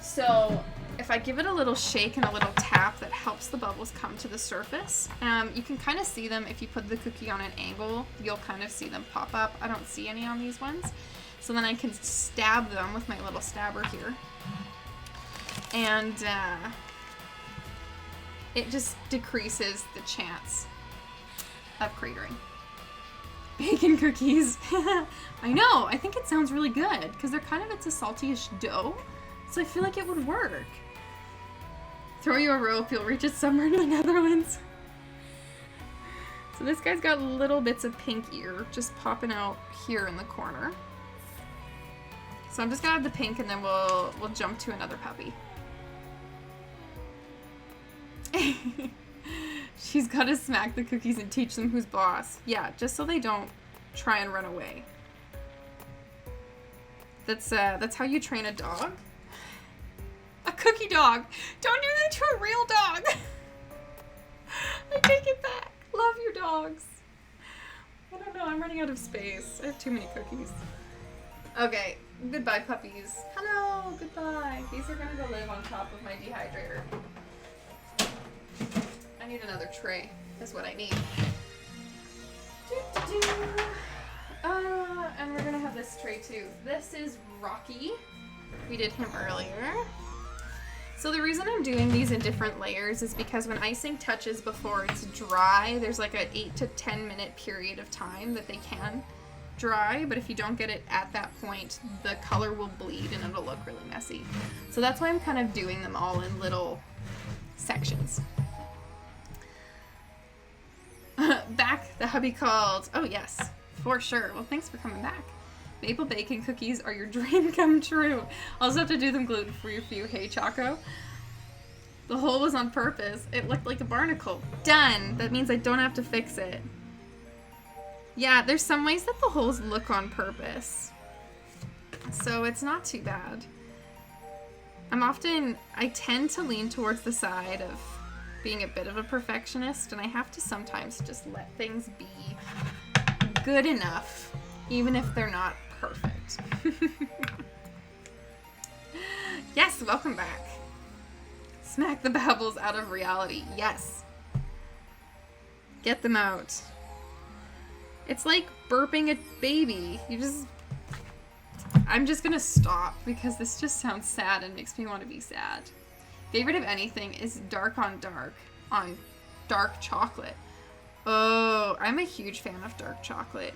So if I give it a little shake and a little tap, that helps the bubbles come to the surface. You can kind of see them if you put the cookie on an angle. You'll kind of see them pop up. I don't see any on these ones. So then I can stab them with my little stabber here. And it just decreases the chance of cratering. Bacon cookies. I know, I think it sounds really good because they're kind of, it's a salty-ish dough. So I feel like it would work. Throw you a rope, you'll reach it somewhere in the Netherlands. So this guy's got little bits of pink ear just popping out here in the corner. So I'm just gonna have the pink and then we'll jump to another puppy. She's gotta smack the cookies and teach them who's boss. Yeah, just so they don't try and run away. That's how you train a dog. A cookie dog. Don't do that to a real dog. I take it back. Love your dogs. I don't know, I'm running out of space. I have too many cookies. Okay, goodbye puppies. Hello, goodbye. These are gonna go live on top of my dehydrator. I need another tray, is what I need. And we're gonna have this tray too. This is Rocky. We did him earlier. So the reason I'm doing these in different layers is because when icing touches before it's dry, there's like an 8 to 10 minute period of time that they can dry, but if you don't get it at that point, the color will bleed and it'll look really messy. So that's why I'm kind of doing them all in little sections. Back, the hubby called. Oh yes, for sure. Well, thanks for coming back. Maple bacon cookies are your dream come true. Also have to do them gluten-free for you. Hey, Choco. The hole was on purpose. It looked like a barnacle. Done. That means I don't have to fix it. Yeah, there's some ways that the holes look on purpose. So it's not too bad. I tend to lean towards the side of being a bit of a perfectionist, and I have to sometimes just let things be good enough, even if they're not perfect. Yes, welcome back. Smack the babbles out of reality. Yes. Get them out. It's like burping a baby. I'm just gonna stop because this just sounds sad and makes me want to be sad. Favorite of anything is dark on dark chocolate. Oh, I'm a huge fan of dark chocolate.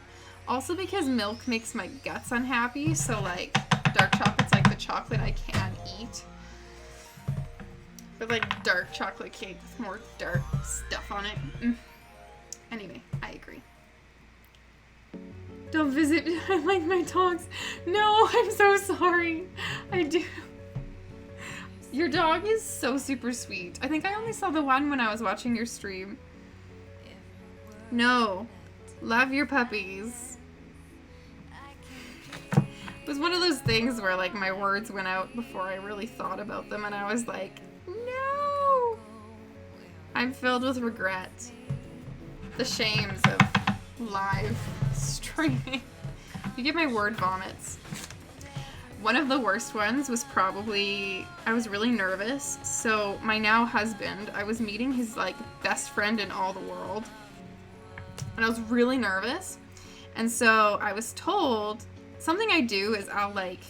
Also because milk makes my guts unhappy, so like dark chocolate's like the chocolate I can eat. But like dark chocolate cake with more dark stuff on it. Anyway, I agree. Don't visit. I like my dogs. No, I'm so sorry. I do. Your dog is so super sweet. I think I only saw the one when I was watching your stream. No. Love your puppies. It was one of those things where like my words went out before I really thought about them and I was like, no. I'm filled with regret. The shames of live streaming. You get my word vomits. One of the worst ones was probably, I was really nervous. So my now husband, I was meeting his like best friend in all the world. And I was really nervous. And so I was told, something I do is I'll like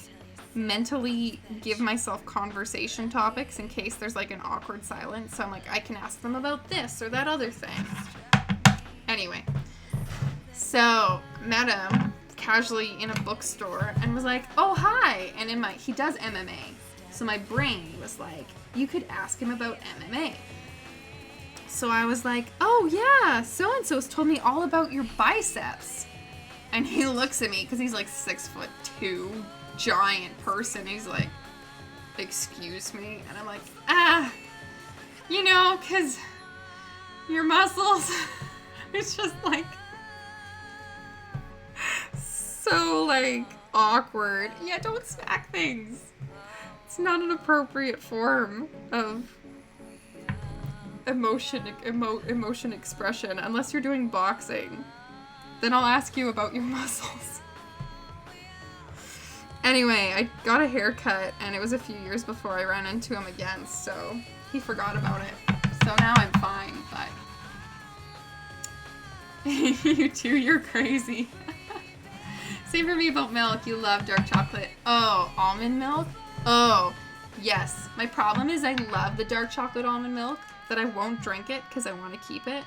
mentally give myself conversation topics in case there's like an awkward silence. So I'm like, I can ask them about this or that other thing. Anyway, so met him casually in a bookstore and was like, oh, hi. And he does MMA. So my brain was like, you could ask him about MMA. So I was like, oh yeah, so-and-so's told me all about your biceps. And he looks at me, because he's like 6'2", giant person. He's like, excuse me? And I'm like, you know, because your muscles, it's just like, so like awkward. Yeah, don't smack things. It's not an appropriate form of emotion expression unless you're doing boxing. Then I'll ask you about your muscles. Anyway, I got a haircut and it was a few years before I ran into him again, so he forgot about it. So now I'm fine, but you too, you're crazy. Same for me about milk. You love dark chocolate. Oh, almond milk? Oh, yes. My problem is I love the dark chocolate almond milk, but I won't drink it because I want to keep it.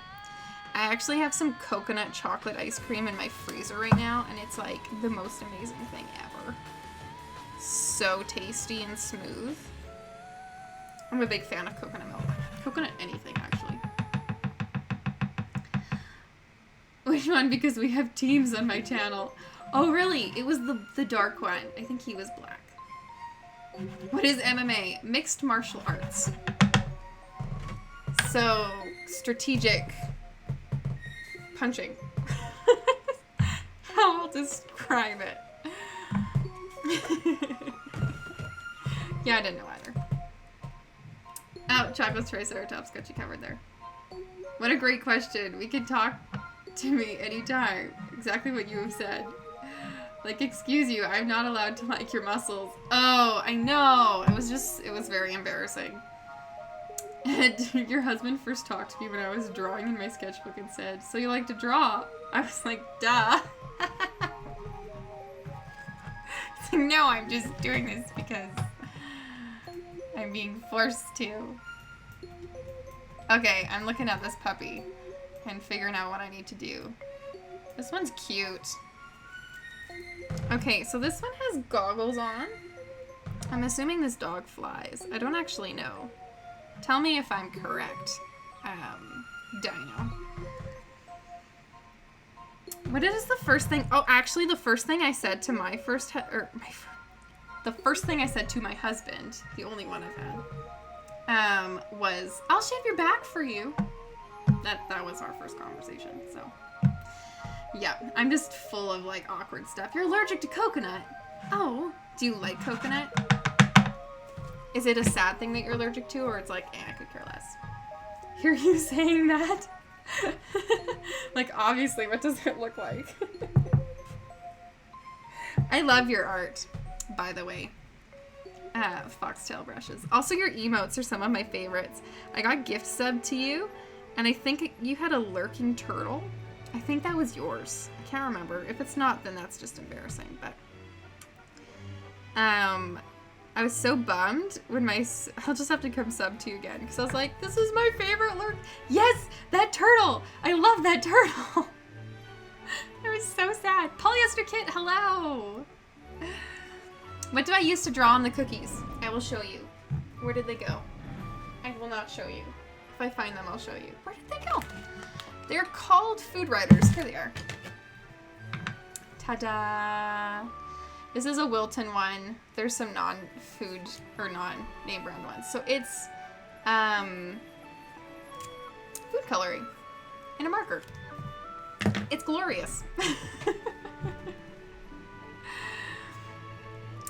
I actually have some coconut chocolate ice cream in my freezer right now, and it's like the most amazing thing ever. So tasty and smooth. I'm a big fan of coconut milk. Coconut anything, actually. Which one? Because we have teams on my channel. Oh, really? It was the dark one. I think he was black. What is MMA? Mixed martial arts. So, strategic punching. How I'll describe it. Yeah, I didn't know either. Oh, chocolate triceratops got you covered there. What a great question. We could talk to me anytime. Exactly what you have said. Like, excuse you, I'm not allowed to like your muscles. Oh, I know. It was very embarrassing. And your husband first talked to me when I was drawing in my sketchbook and said, so you like to draw? I was like, duh. It's like, no, I'm just doing this because I'm being forced to. Okay, I'm looking at this puppy and figuring out what I need to do. This one's cute. Okay, so this one has goggles on. I'm assuming this dog flies. I don't actually know. Tell me if I'm correct. Dino. What is the first thing? Oh, actually, the first thing I said to my first, the first thing I said to my husband, the only one I've had, was, "I'll shave your back for you." That was our first conversation. So, yeah, I'm just full of like awkward stuff. You're allergic to coconut. Oh, do you like coconut? Is it a sad thing that you're allergic to, or it's like, I could care less? Hear you saying that? Like, obviously, what does it look like? I love your art, by the way. Foxtail brushes. Also, your emotes are some of my favorites. I got gift sub to you, and I think you had a lurking turtle. I think that was yours. I can't remember. If it's not, then that's just embarrassing, but... I was so bummed when I'll just have to come sub to you again, because I was like, this is my favorite lurk. Yes, that turtle. I love that turtle. I was so sad. Polyester Kit, hello. What do I use to draw on the cookies? I will show you. Where did they go? I will not show you. If I find them, I'll show you. Where did they go? They're called Food Writers. Here they are. Ta-da! This is a Wilton one. There's some non-food or non-name brand ones. So it's food coloring and a marker. It's glorious.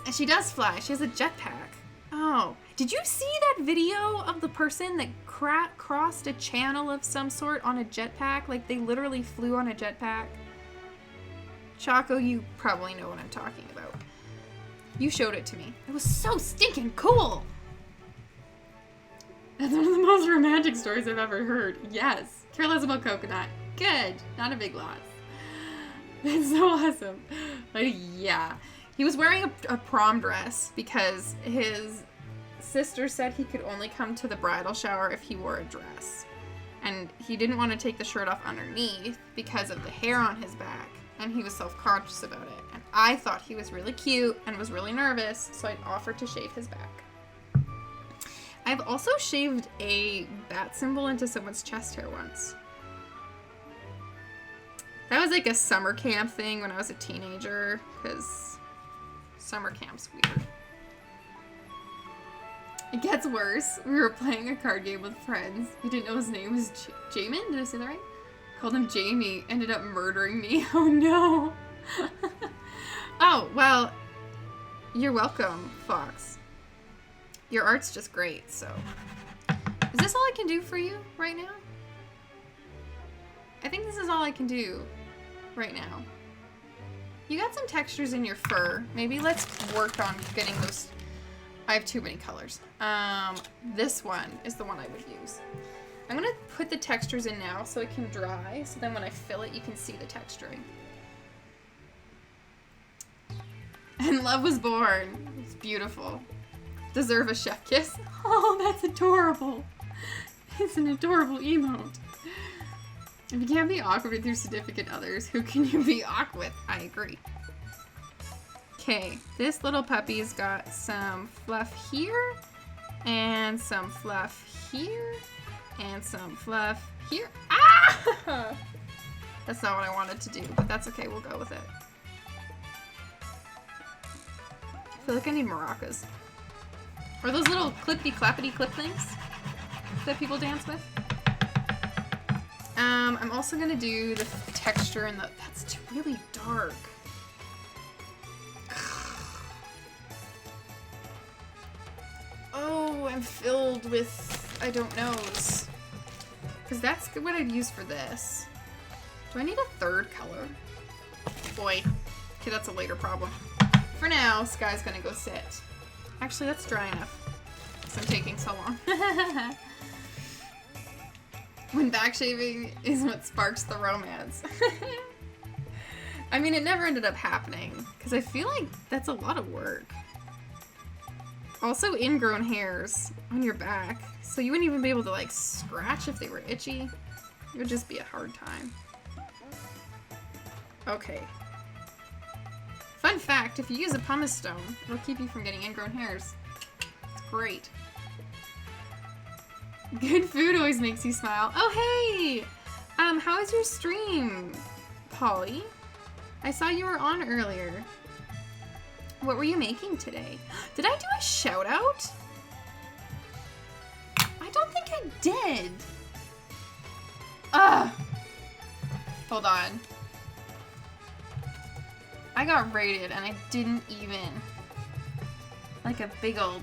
And she does fly. She has a jetpack. Oh, did you see that video of the person that crossed a channel of some sort on a jetpack? Like, they literally flew on a jetpack. Choco, you probably know what I'm talking about. You showed it to me. It was so stinking cool. That's one of the most romantic stories I've ever heard. Yes. Careless about coconut. Good. Not a big loss. That's so awesome. Like, yeah. He was wearing a prom dress because his sister said he could only come to the bridal shower if he wore a dress. And he didn't want to take the shirt off underneath because of the hair on his back. And he was self-conscious about it. And I thought he was really cute and was really nervous, so I offered to shave his back. I've also shaved a bat symbol into someone's chest hair once. That was like a summer camp thing when I was a teenager, because summer camp's weird. It gets worse. We were playing a card game with friends. We didn't know his name was Jamin. Did I say that right? Called him Jamie. Ended up murdering me. Oh no. Oh, well, you're welcome, Fox. Your art's just great, so. Is this all I can do for you right now? I think this is all I can do right now. You got some textures in your fur. Maybe let's work on getting those. I have too many colors. This one is the one I would use. I'm gonna put the textures in now so it can dry, so then when I fill it, you can see the texturing. And love was born. It's beautiful. Deserve a chef kiss. Oh, that's adorable. It's an adorable emote. If you can't be awkward with your significant others, who can you be awkward with? I agree. Okay, this little puppy's got some fluff here, and some fluff here, and some fluff here. Ah! That's not what I wanted to do, but that's okay, we'll go with it. I feel like I need maracas. Or those little clippity-clappity clip things that people dance with. I'm also gonna do the texture and that's really dark. Oh, I'm filled with, I don't knows. Because that's what I'd use for this. Do I need a third color? Boy. Okay, that's a later problem. For now, Sky's gonna go sit. Actually, that's dry enough. Because I'm taking so long. When back shaving is what sparks the romance. I mean, it never ended up happening. Because I feel like that's a lot of work. Also, ingrown hairs on your back. So you wouldn't even be able to, like, scratch if they were itchy. It would just be a hard time. Okay. Fun fact, if you use a pumice stone, it'll keep you from getting ingrown hairs. It's great. Good food always makes you smile. Oh, hey! How was your stream, Polly? I saw you were on earlier. What were you making today? Did I do a shout out? I don't think I did. Ugh. Hold on. I got rated and I didn't even. Like a big old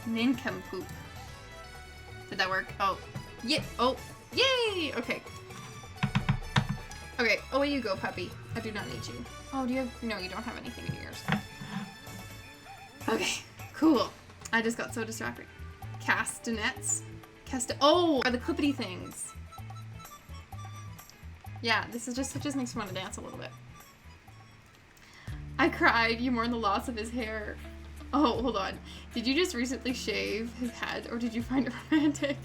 nincompoop. Did that work? Oh. Yeah. Oh. Yay! Okay. Okay. Away you go, puppy. I do not need you. Oh, do you have... No, you don't have anything in yours. Okay. Cool. I just got so distracted. Castanets. Oh! Are the clippity things. Yeah, this is just... It just makes me want to dance a little bit. I cried. You mourn the loss of his hair. Oh, hold on. Did you just recently shave his head, or did you find it romantic?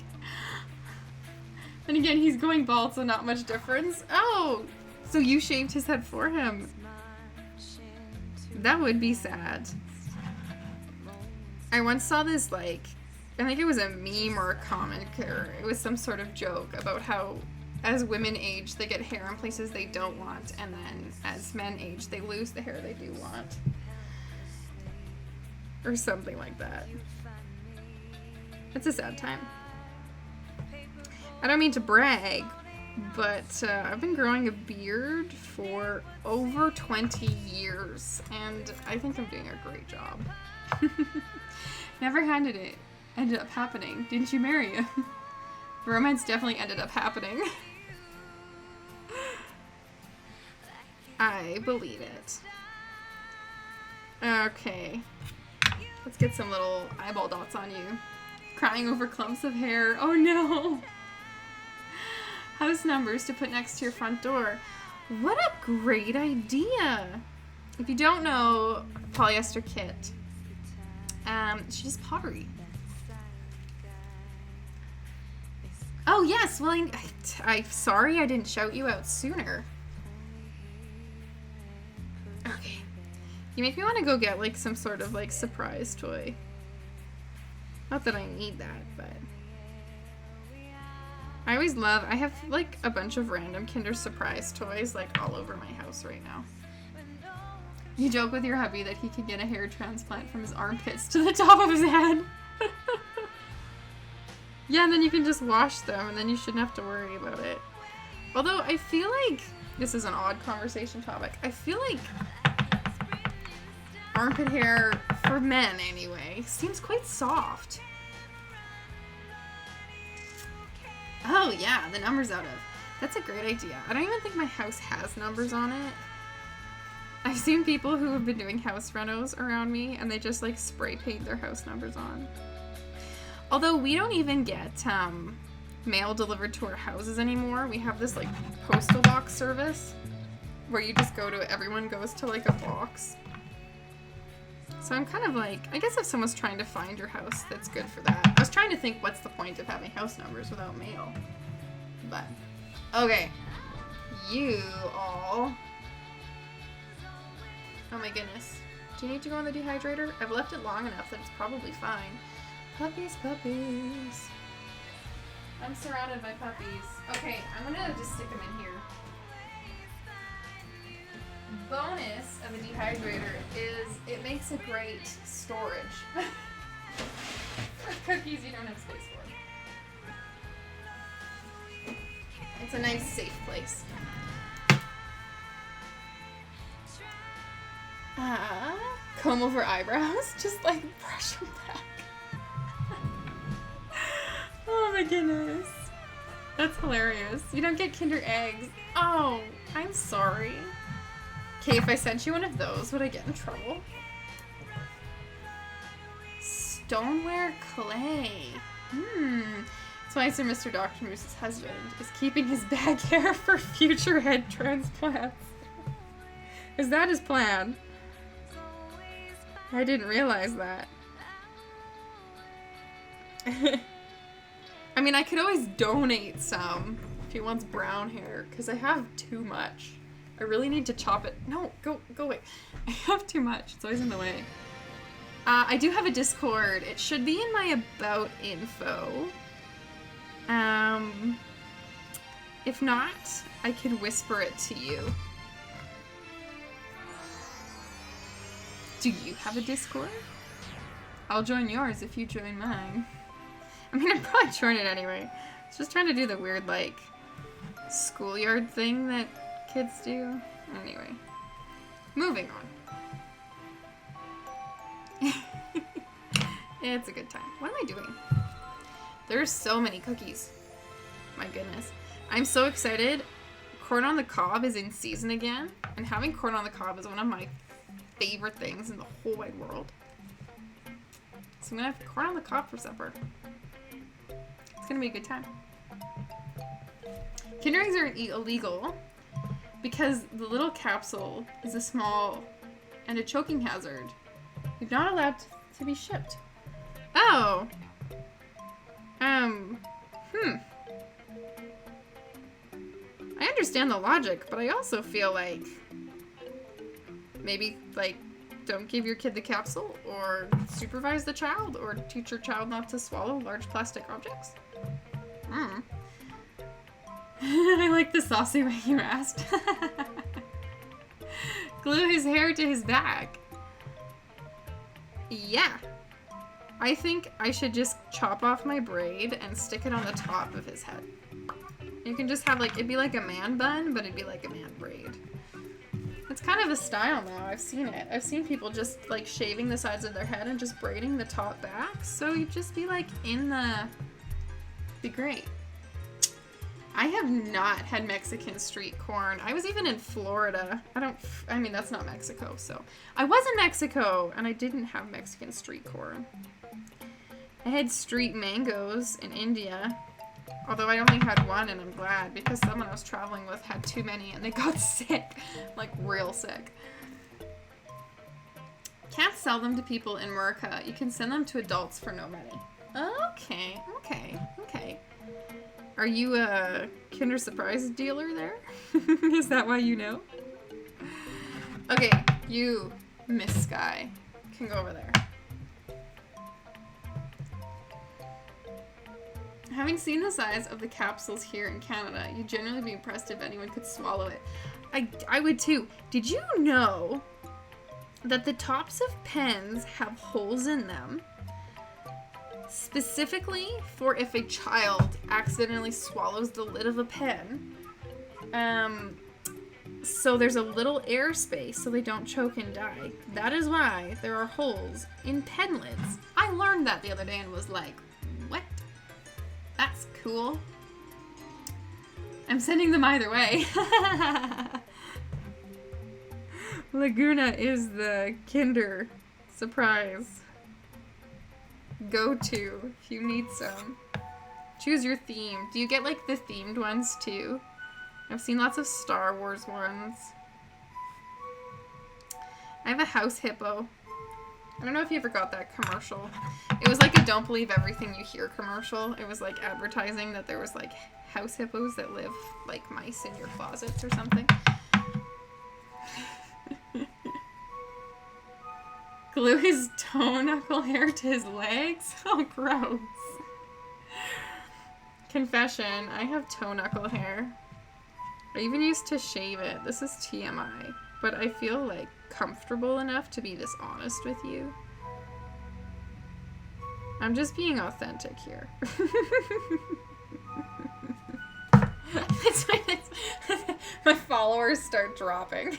And again, he's going bald, so not much difference. Oh! So you shaved his head for him. That would be sad. I once saw this, like, I think it was a meme or a comic, or it was some sort of joke about how as women age, they get hair in places they don't want, and then as men age, they lose the hair they do want. Or something like that. It's a sad time. I don't mean to brag, but I've been growing a beard for over 20 years, and I think I'm doing a great job. Never handed it. Ended up happening. Didn't you marry him? Romance definitely ended up happening. I believe it. Okay. Let's get some little eyeball dots on you. Crying over clumps of hair. Oh no! House numbers to put next to your front door. What a great idea! If you don't know Polyester Kit, she's pottery. Oh yes, well I'm sorry I didn't shout you out sooner. Okay. You make me want to go get like some sort of like surprise toy. Not that I need that, but I have like a bunch of random Kinder Surprise toys like all over my house right now. You joke with your hubby that he could get a hair transplant from his armpits to the top of his head. Yeah, and then you can just wash them and then you shouldn't have to worry about it. Although I feel like this is an odd conversation topic. I feel like armpit hair, for men anyway, seems quite soft. Oh yeah, the number's out of. That's a great idea. I don't even think my house has numbers on it. I've seen people who have been doing house renos around me and they just like spray paint their house numbers on. Although we don't even get mail delivered to our houses anymore. We have this like postal box service where you just go to, everyone goes to like a box. So I'm kind of like, I guess if someone's trying to find your house, that's good for that. I was trying to think what's the point of having house numbers without mail. But, okay. You all. Oh my goodness. Do you need to go on the dehydrator? I've left it long enough that it's probably fine. Puppies, puppies. I'm surrounded by puppies. Okay, I'm gonna just stick them in here. Bonus of a dehydrator is it makes a great storage. For cookies you don't have space for. It's a nice, safe place. Comb over eyebrows, just like brush them back. Oh my goodness. That's hilarious. You don't get Kinder Eggs. Oh, I'm sorry. Okay, if I sent you one of those, would I get in trouble? Stoneware clay. That's why Sir Mr. Dr. Moose's husband is keeping his bag hair for future head transplants. Is that his plan? I didn't realize that. I mean, I could always donate some if he wants brown hair, because I have too much. I really need to chop it. No, go away. I have too much. It's always in the way. I do have a Discord. It should be in my about info. If not, I can whisper it to you. Do you have a Discord? I'll join yours if you join mine. I mean, I'd probably join it anyway. I was just trying to do the weird, like, schoolyard thing that kids do. Anyway. Moving on. It's a good time. What am I doing? There's so many cookies. My goodness. I'm so excited. Corn on the cob is in season again. And having corn on the cob is one of my favorite things in the whole wide world. So I'm gonna have corn on the cob for supper. It's gonna be a good time. Kinder Eggs are illegal because the little capsule is a small and a choking hazard. You're not allowed to be shipped. Oh. I understand the logic, but I also feel like maybe, like, don't give your kid the capsule, or supervise the child, or teach your child not to swallow large plastic objects. I like the saucy way you asked. Glue his hair to his back. Yeah. I think I should just chop off my braid and stick it on the top of his head. You can just have like, it'd be like a man bun, but it'd be like a man braid. It's kind of a style now. I've seen it. I've seen people just like shaving the sides of their head and just braiding the top back. So you'd just be like in the... Be great. I have not had Mexican street corn. I was even in Florida. I mean, that's not Mexico, so. I was in Mexico, and I didn't have Mexican street corn. I had street mangoes in India, although I only had one, and I'm glad, because someone I was traveling with had too many, and they got sick. Like, real sick. Can't sell them to people in America. You can send them to adults for no money. Okay. Are you a Kinder Surprise dealer there? Is that why you know? Okay, you, Miss Sky, can go over there. Having seen the size of the capsules here in Canada, you'd generally be impressed if anyone could swallow it. I would too. Did you know that the tops of pens have holes in them? Specifically for if a child accidentally swallows the lid of a pen. So there's a little air space so they don't choke and die. That is why there are holes in pen lids. I learned that the other day and was like, what? That's cool. I'm sending them either way. Laguna is the Kinder Surprise go-to if you need some. Choose your theme. Do you get like the themed ones too? I've seen lots of Star Wars ones. I have a house hippo. I don't know if you ever got that commercial. It was like a Don't Believe Everything You Hear commercial. It was like advertising that there was like house hippos that live like mice in your closets or something. Glue his toe knuckle hair to his legs? Oh, gross. Confession, I have toe knuckle hair. I even used to shave it. This is TMI. But I feel like comfortable enough to be this honest with you. I'm just being authentic here. My followers start dropping.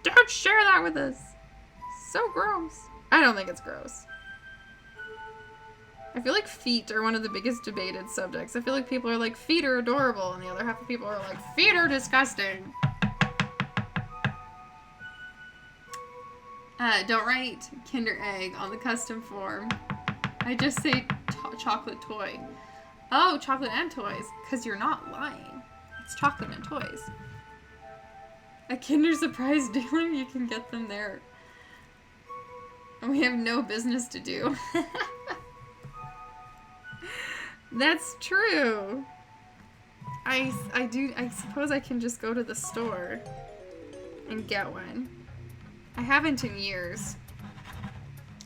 Don't share that with us. So gross. I don't think it's gross. I feel like feet are one of the biggest debated subjects. I feel like people are like, feet are adorable, and the other half of people are like, feet are disgusting. Don't write Kinder Egg on the custom form. I just say chocolate toy. Oh, chocolate and toys. Because you're not lying. It's chocolate and toys. A Kinder Surprise dealer, you can get them there. And we have no business to do. That's true. I suppose I can just go to the store and get one. I haven't in years.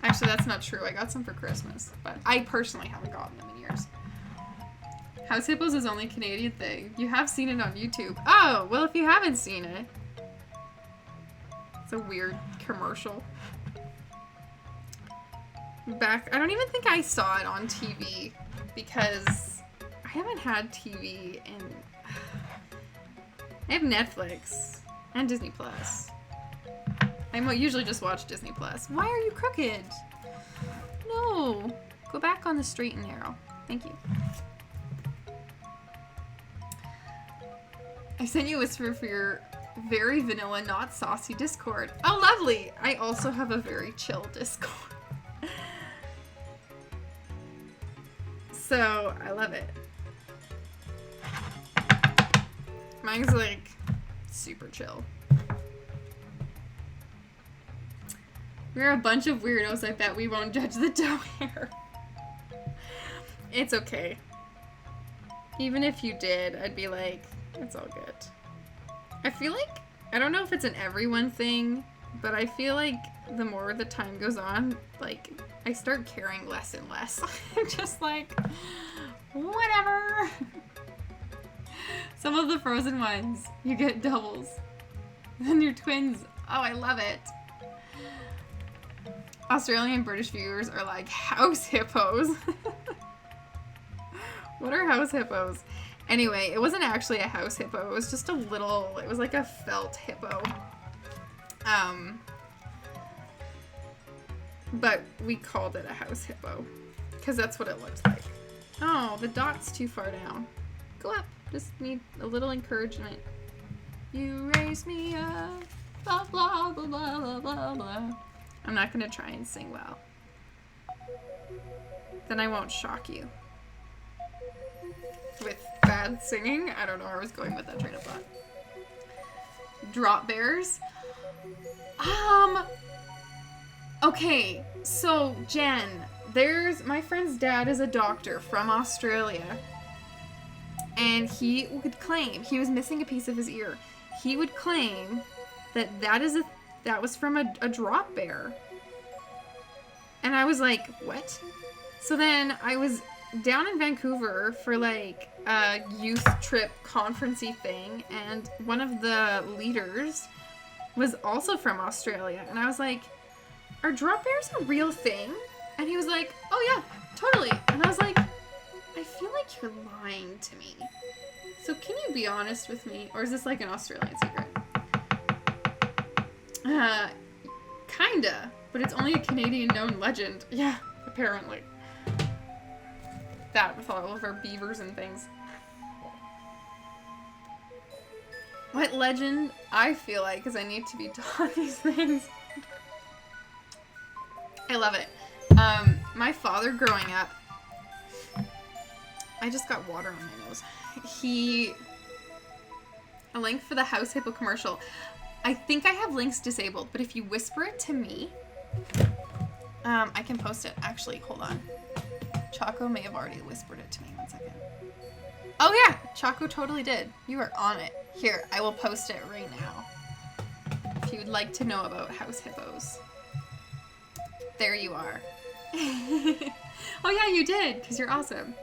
Actually, that's not true. I got some for Christmas, but I personally haven't gotten them in years. House hippos is only a Canadian thing. You have seen it on YouTube. Oh, well, if you haven't seen it, it's a weird commercial. I don't even think I saw it on TV because I haven't had TV in... I have Netflix and Disney Plus. I usually just watch Disney Plus. Why are you crooked? No. Go back on the straight and narrow. Thank you. I sent you a whisper for your very vanilla, not saucy Discord. Oh, lovely. I also have a very chill Discord. So, I love it. Mine's like super chill. We're a bunch of weirdos. I bet we won't judge the doe hair. It's okay. Even if you did, I'd be like, it's all good. I feel like, I don't know if it's an everyone thing, but I feel like the more the time goes on, like, I start caring less and less. I'm just like, Whatever. Some of the frozen ones, you get doubles. Then your twins. Oh, I love it. Australian and British viewers are like, house hippos. What are house hippos? Anyway, it wasn't actually a house hippo. It was just a little, it was like a felt hippo. But we called it a house hippo because that's what it looked like. Oh, the dot's too far down. Go up. Just need a little encouragement. You raise me up. Blah, blah, blah, blah, blah, blah, blah. I'm not going to try and sing well. Then I won't shock you with bad singing. I don't know where I was going with that train of thought. Drop bears. Okay, so Jen, my friend's dad is a doctor from Australia, and he would claim he was missing a piece of his ear. He would claim that was from a drop bear. And I was like, what? So then I was down in Vancouver for like a youth trip conference-y thing, and one of the leaders was also from Australia, and I was like, are drop bears a real thing? And he was like, oh yeah, totally. And I was like, I feel like you're lying to me. So can you be honest with me? Or is this like an Australian secret? Kinda. But it's only a Canadian known legend. Yeah, apparently. That with all of our beavers and things. What legend? I feel like, because I need to be taught these things. I love it. My father growing up, I just got water on my nose. A link for the house hippo commercial. I think I have links disabled, but if you whisper it to me, I can post it. Actually, hold on. Choco may have already whispered it to me. 1 second. Oh yeah, Choco totally did. You are on it. Here, I will post it right now. If you would like to know about house hippos. There you are. Oh yeah, you did, because you're awesome.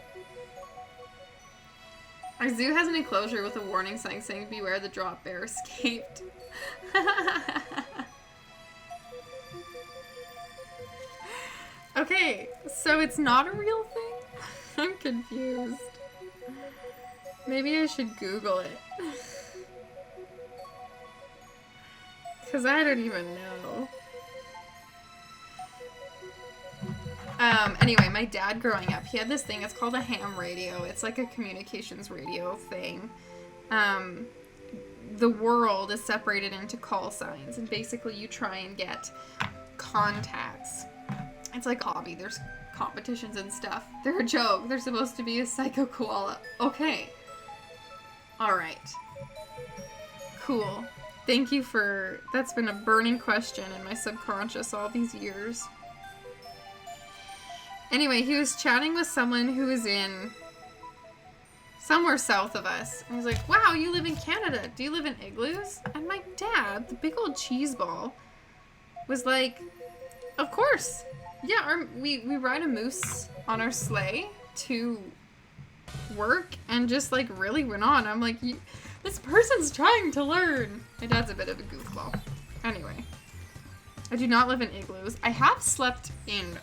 Our zoo has an enclosure with a warning sign saying, beware the drop bear escaped. Okay, so it's not a real thing? I'm confused. Maybe I should Google it. Because I don't even know. Anyway, my dad growing up, he had this thing, it's called a ham radio. It's like a communications radio thing. The world is separated into call signs, and basically you try and get contacts. It's like a hobby. There's competitions and stuff. They're a joke. They're supposed to be a psycho koala. Okay. Alright. Cool. Thank you for... That's been a burning question in my subconscious all these years. Anyway, he was chatting with someone who was in somewhere south of us. And he was like, wow, you live in Canada. Do you live in igloos? And my dad, the big old cheese ball, was like, of course. Yeah, we ride a moose on our sleigh to work and just like really went on. I'm like, this person's trying to learn. My dad's a bit of a goofball. Anyway, I do not live in igloos. I have slept in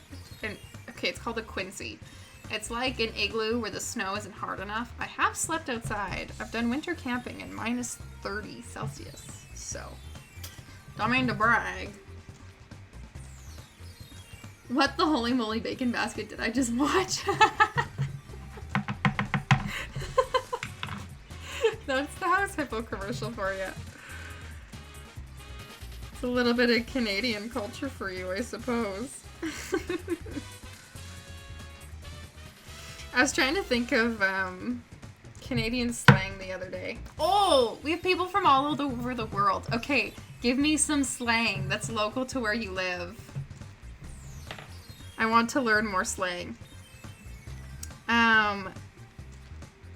okay, it's called a Quincy. It's like an igloo where the snow isn't hard enough. I have slept outside. I've done winter camping in minus 30 Celsius. So, don't mean to brag. What the holy moly bacon basket did I just watch? That's the house hippo commercial for you. It's a little bit of Canadian culture for you, I suppose. I was trying to think of Canadian slang the other day. Oh, we have people from all over the world. Okay, give me some slang that's local to where you live. I want to learn more slang.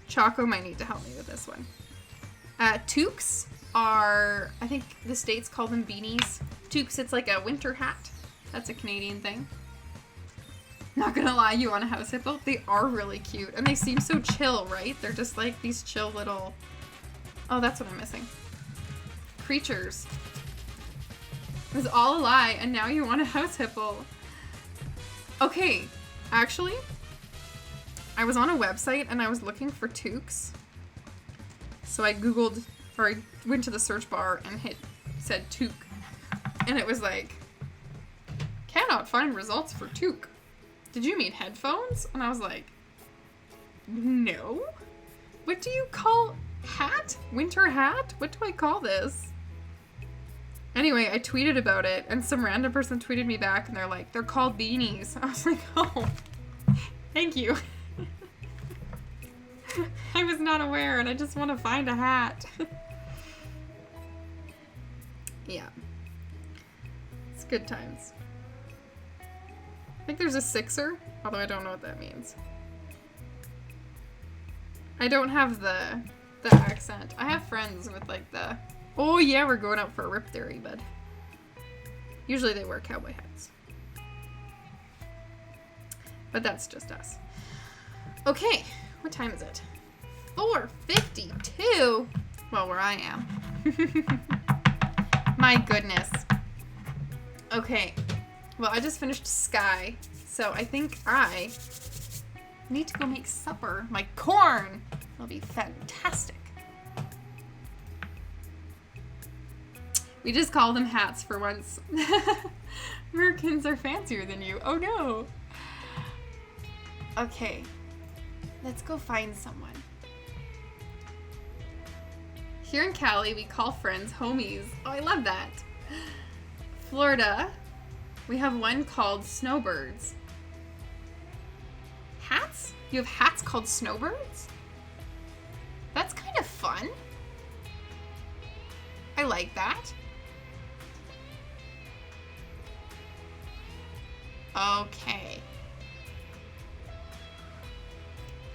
Choco might need to help me with this one. Toques are, I think the States call them beanies. Toques, it's like a winter hat. That's a Canadian thing. Not gonna lie, you want a house hippo? They are really cute. And they seem so chill, right? They're just like these chill little... Oh, that's what I'm missing. Creatures. It was all a lie, and now you want a house hippo. Okay, actually, I was on a website and I was looking for toques. So I googled, or I went to the search bar and said toque. And it was like, cannot find results for toque. Did you mean headphones? And I was like, no. What do you call hat? Winter hat? What do I call this? Anyway, I tweeted about it, and some random person tweeted me back, and they're like, they're called beanies. I was like, oh, thank you. I was not aware, and I just want to find a hat. Yeah. It's good times. I think there's a sixer, although I don't know what that means. I don't have the accent. I have friends with like the, oh yeah, we're going out for a Rip Theory, bud. Usually they wear cowboy hats. But that's just us. Okay, what time is it? 4:52. Well, where I am. My goodness. Okay. Well, I just finished Sky, so I think I need to go make supper. My corn will be fantastic. We just call them hats for once. Merkins are fancier than you. Oh no. Okay. Let's go find someone. Here in Cali, we call friends homies. Oh, I love that. Florida, we have one called snowbirds. Hats? You have hats called snowbirds? That's kind of fun. I like that. Okay.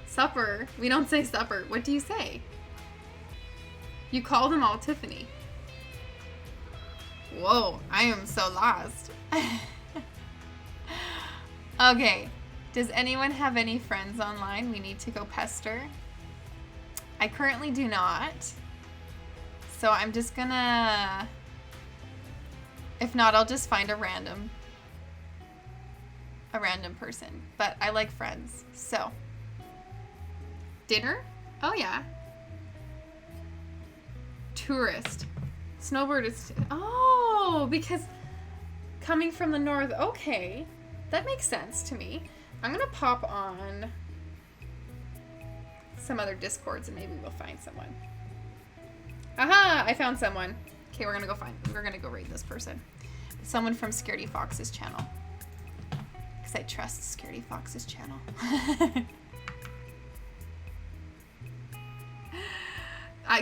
Supper. We don't say supper. What do you say? You call them all Tiffany. Whoa, I am so lost. Okay. Does anyone have any friends online we need to go pester? I currently do not. So I'm just gonna... If not, I'll just find a random person. But I like friends, so. Dinner? Oh yeah. Tourist. Snowbird is... Oh, because coming from the north. Okay. That makes sense to me. I'm going to pop on some other Discords and maybe we'll find someone. Aha! I found someone. Okay, we're going to go raid this person. Someone from Scaredy Fox's channel. Because I trust Scaredy Fox's channel.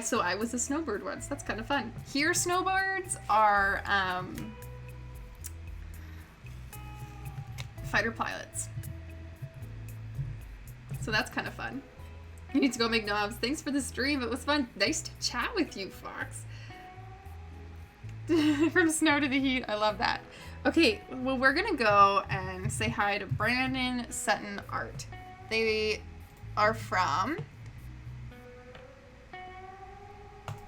So I was a snowbird once. That's kind of fun. Here, snowbirds are fighter pilots. So that's kind of fun. You need to go make knobs. Thanks for the stream. It was fun. Nice to chat with you, Fox. From snow to the heat. I love that. Okay, well, we're going to go and say hi to Brandon Sutton Art. They are from...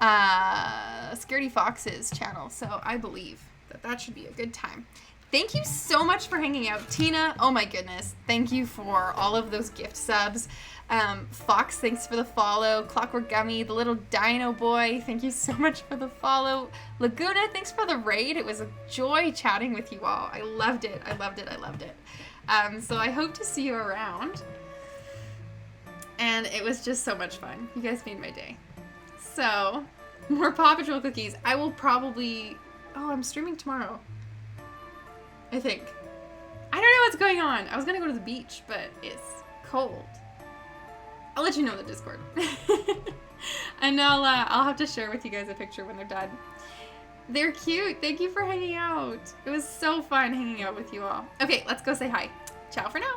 Scaredy Fox's channel, so I believe that should be a good time. Thank you so much for hanging out. Tina, oh my goodness, thank you for all of those gift subs. Fox, thanks for the follow. Clockwork Gummy, the little dino boy, thank you so much for the follow. Laguna, thanks for the raid. It was a joy chatting with you all. I loved it. So I hope to see you around. And it was just so much fun. You guys made my day. So, more Paw Patrol cookies. I will probably... Oh, I'm streaming tomorrow. I think. I don't know what's going on. I was going to go to the beach, but it's cold. I'll let you know in the Discord. And I'll have to share with you guys a picture when they're done. They're cute. Thank you for hanging out. It was so fun hanging out with you all. Okay, let's go say hi. Ciao for now.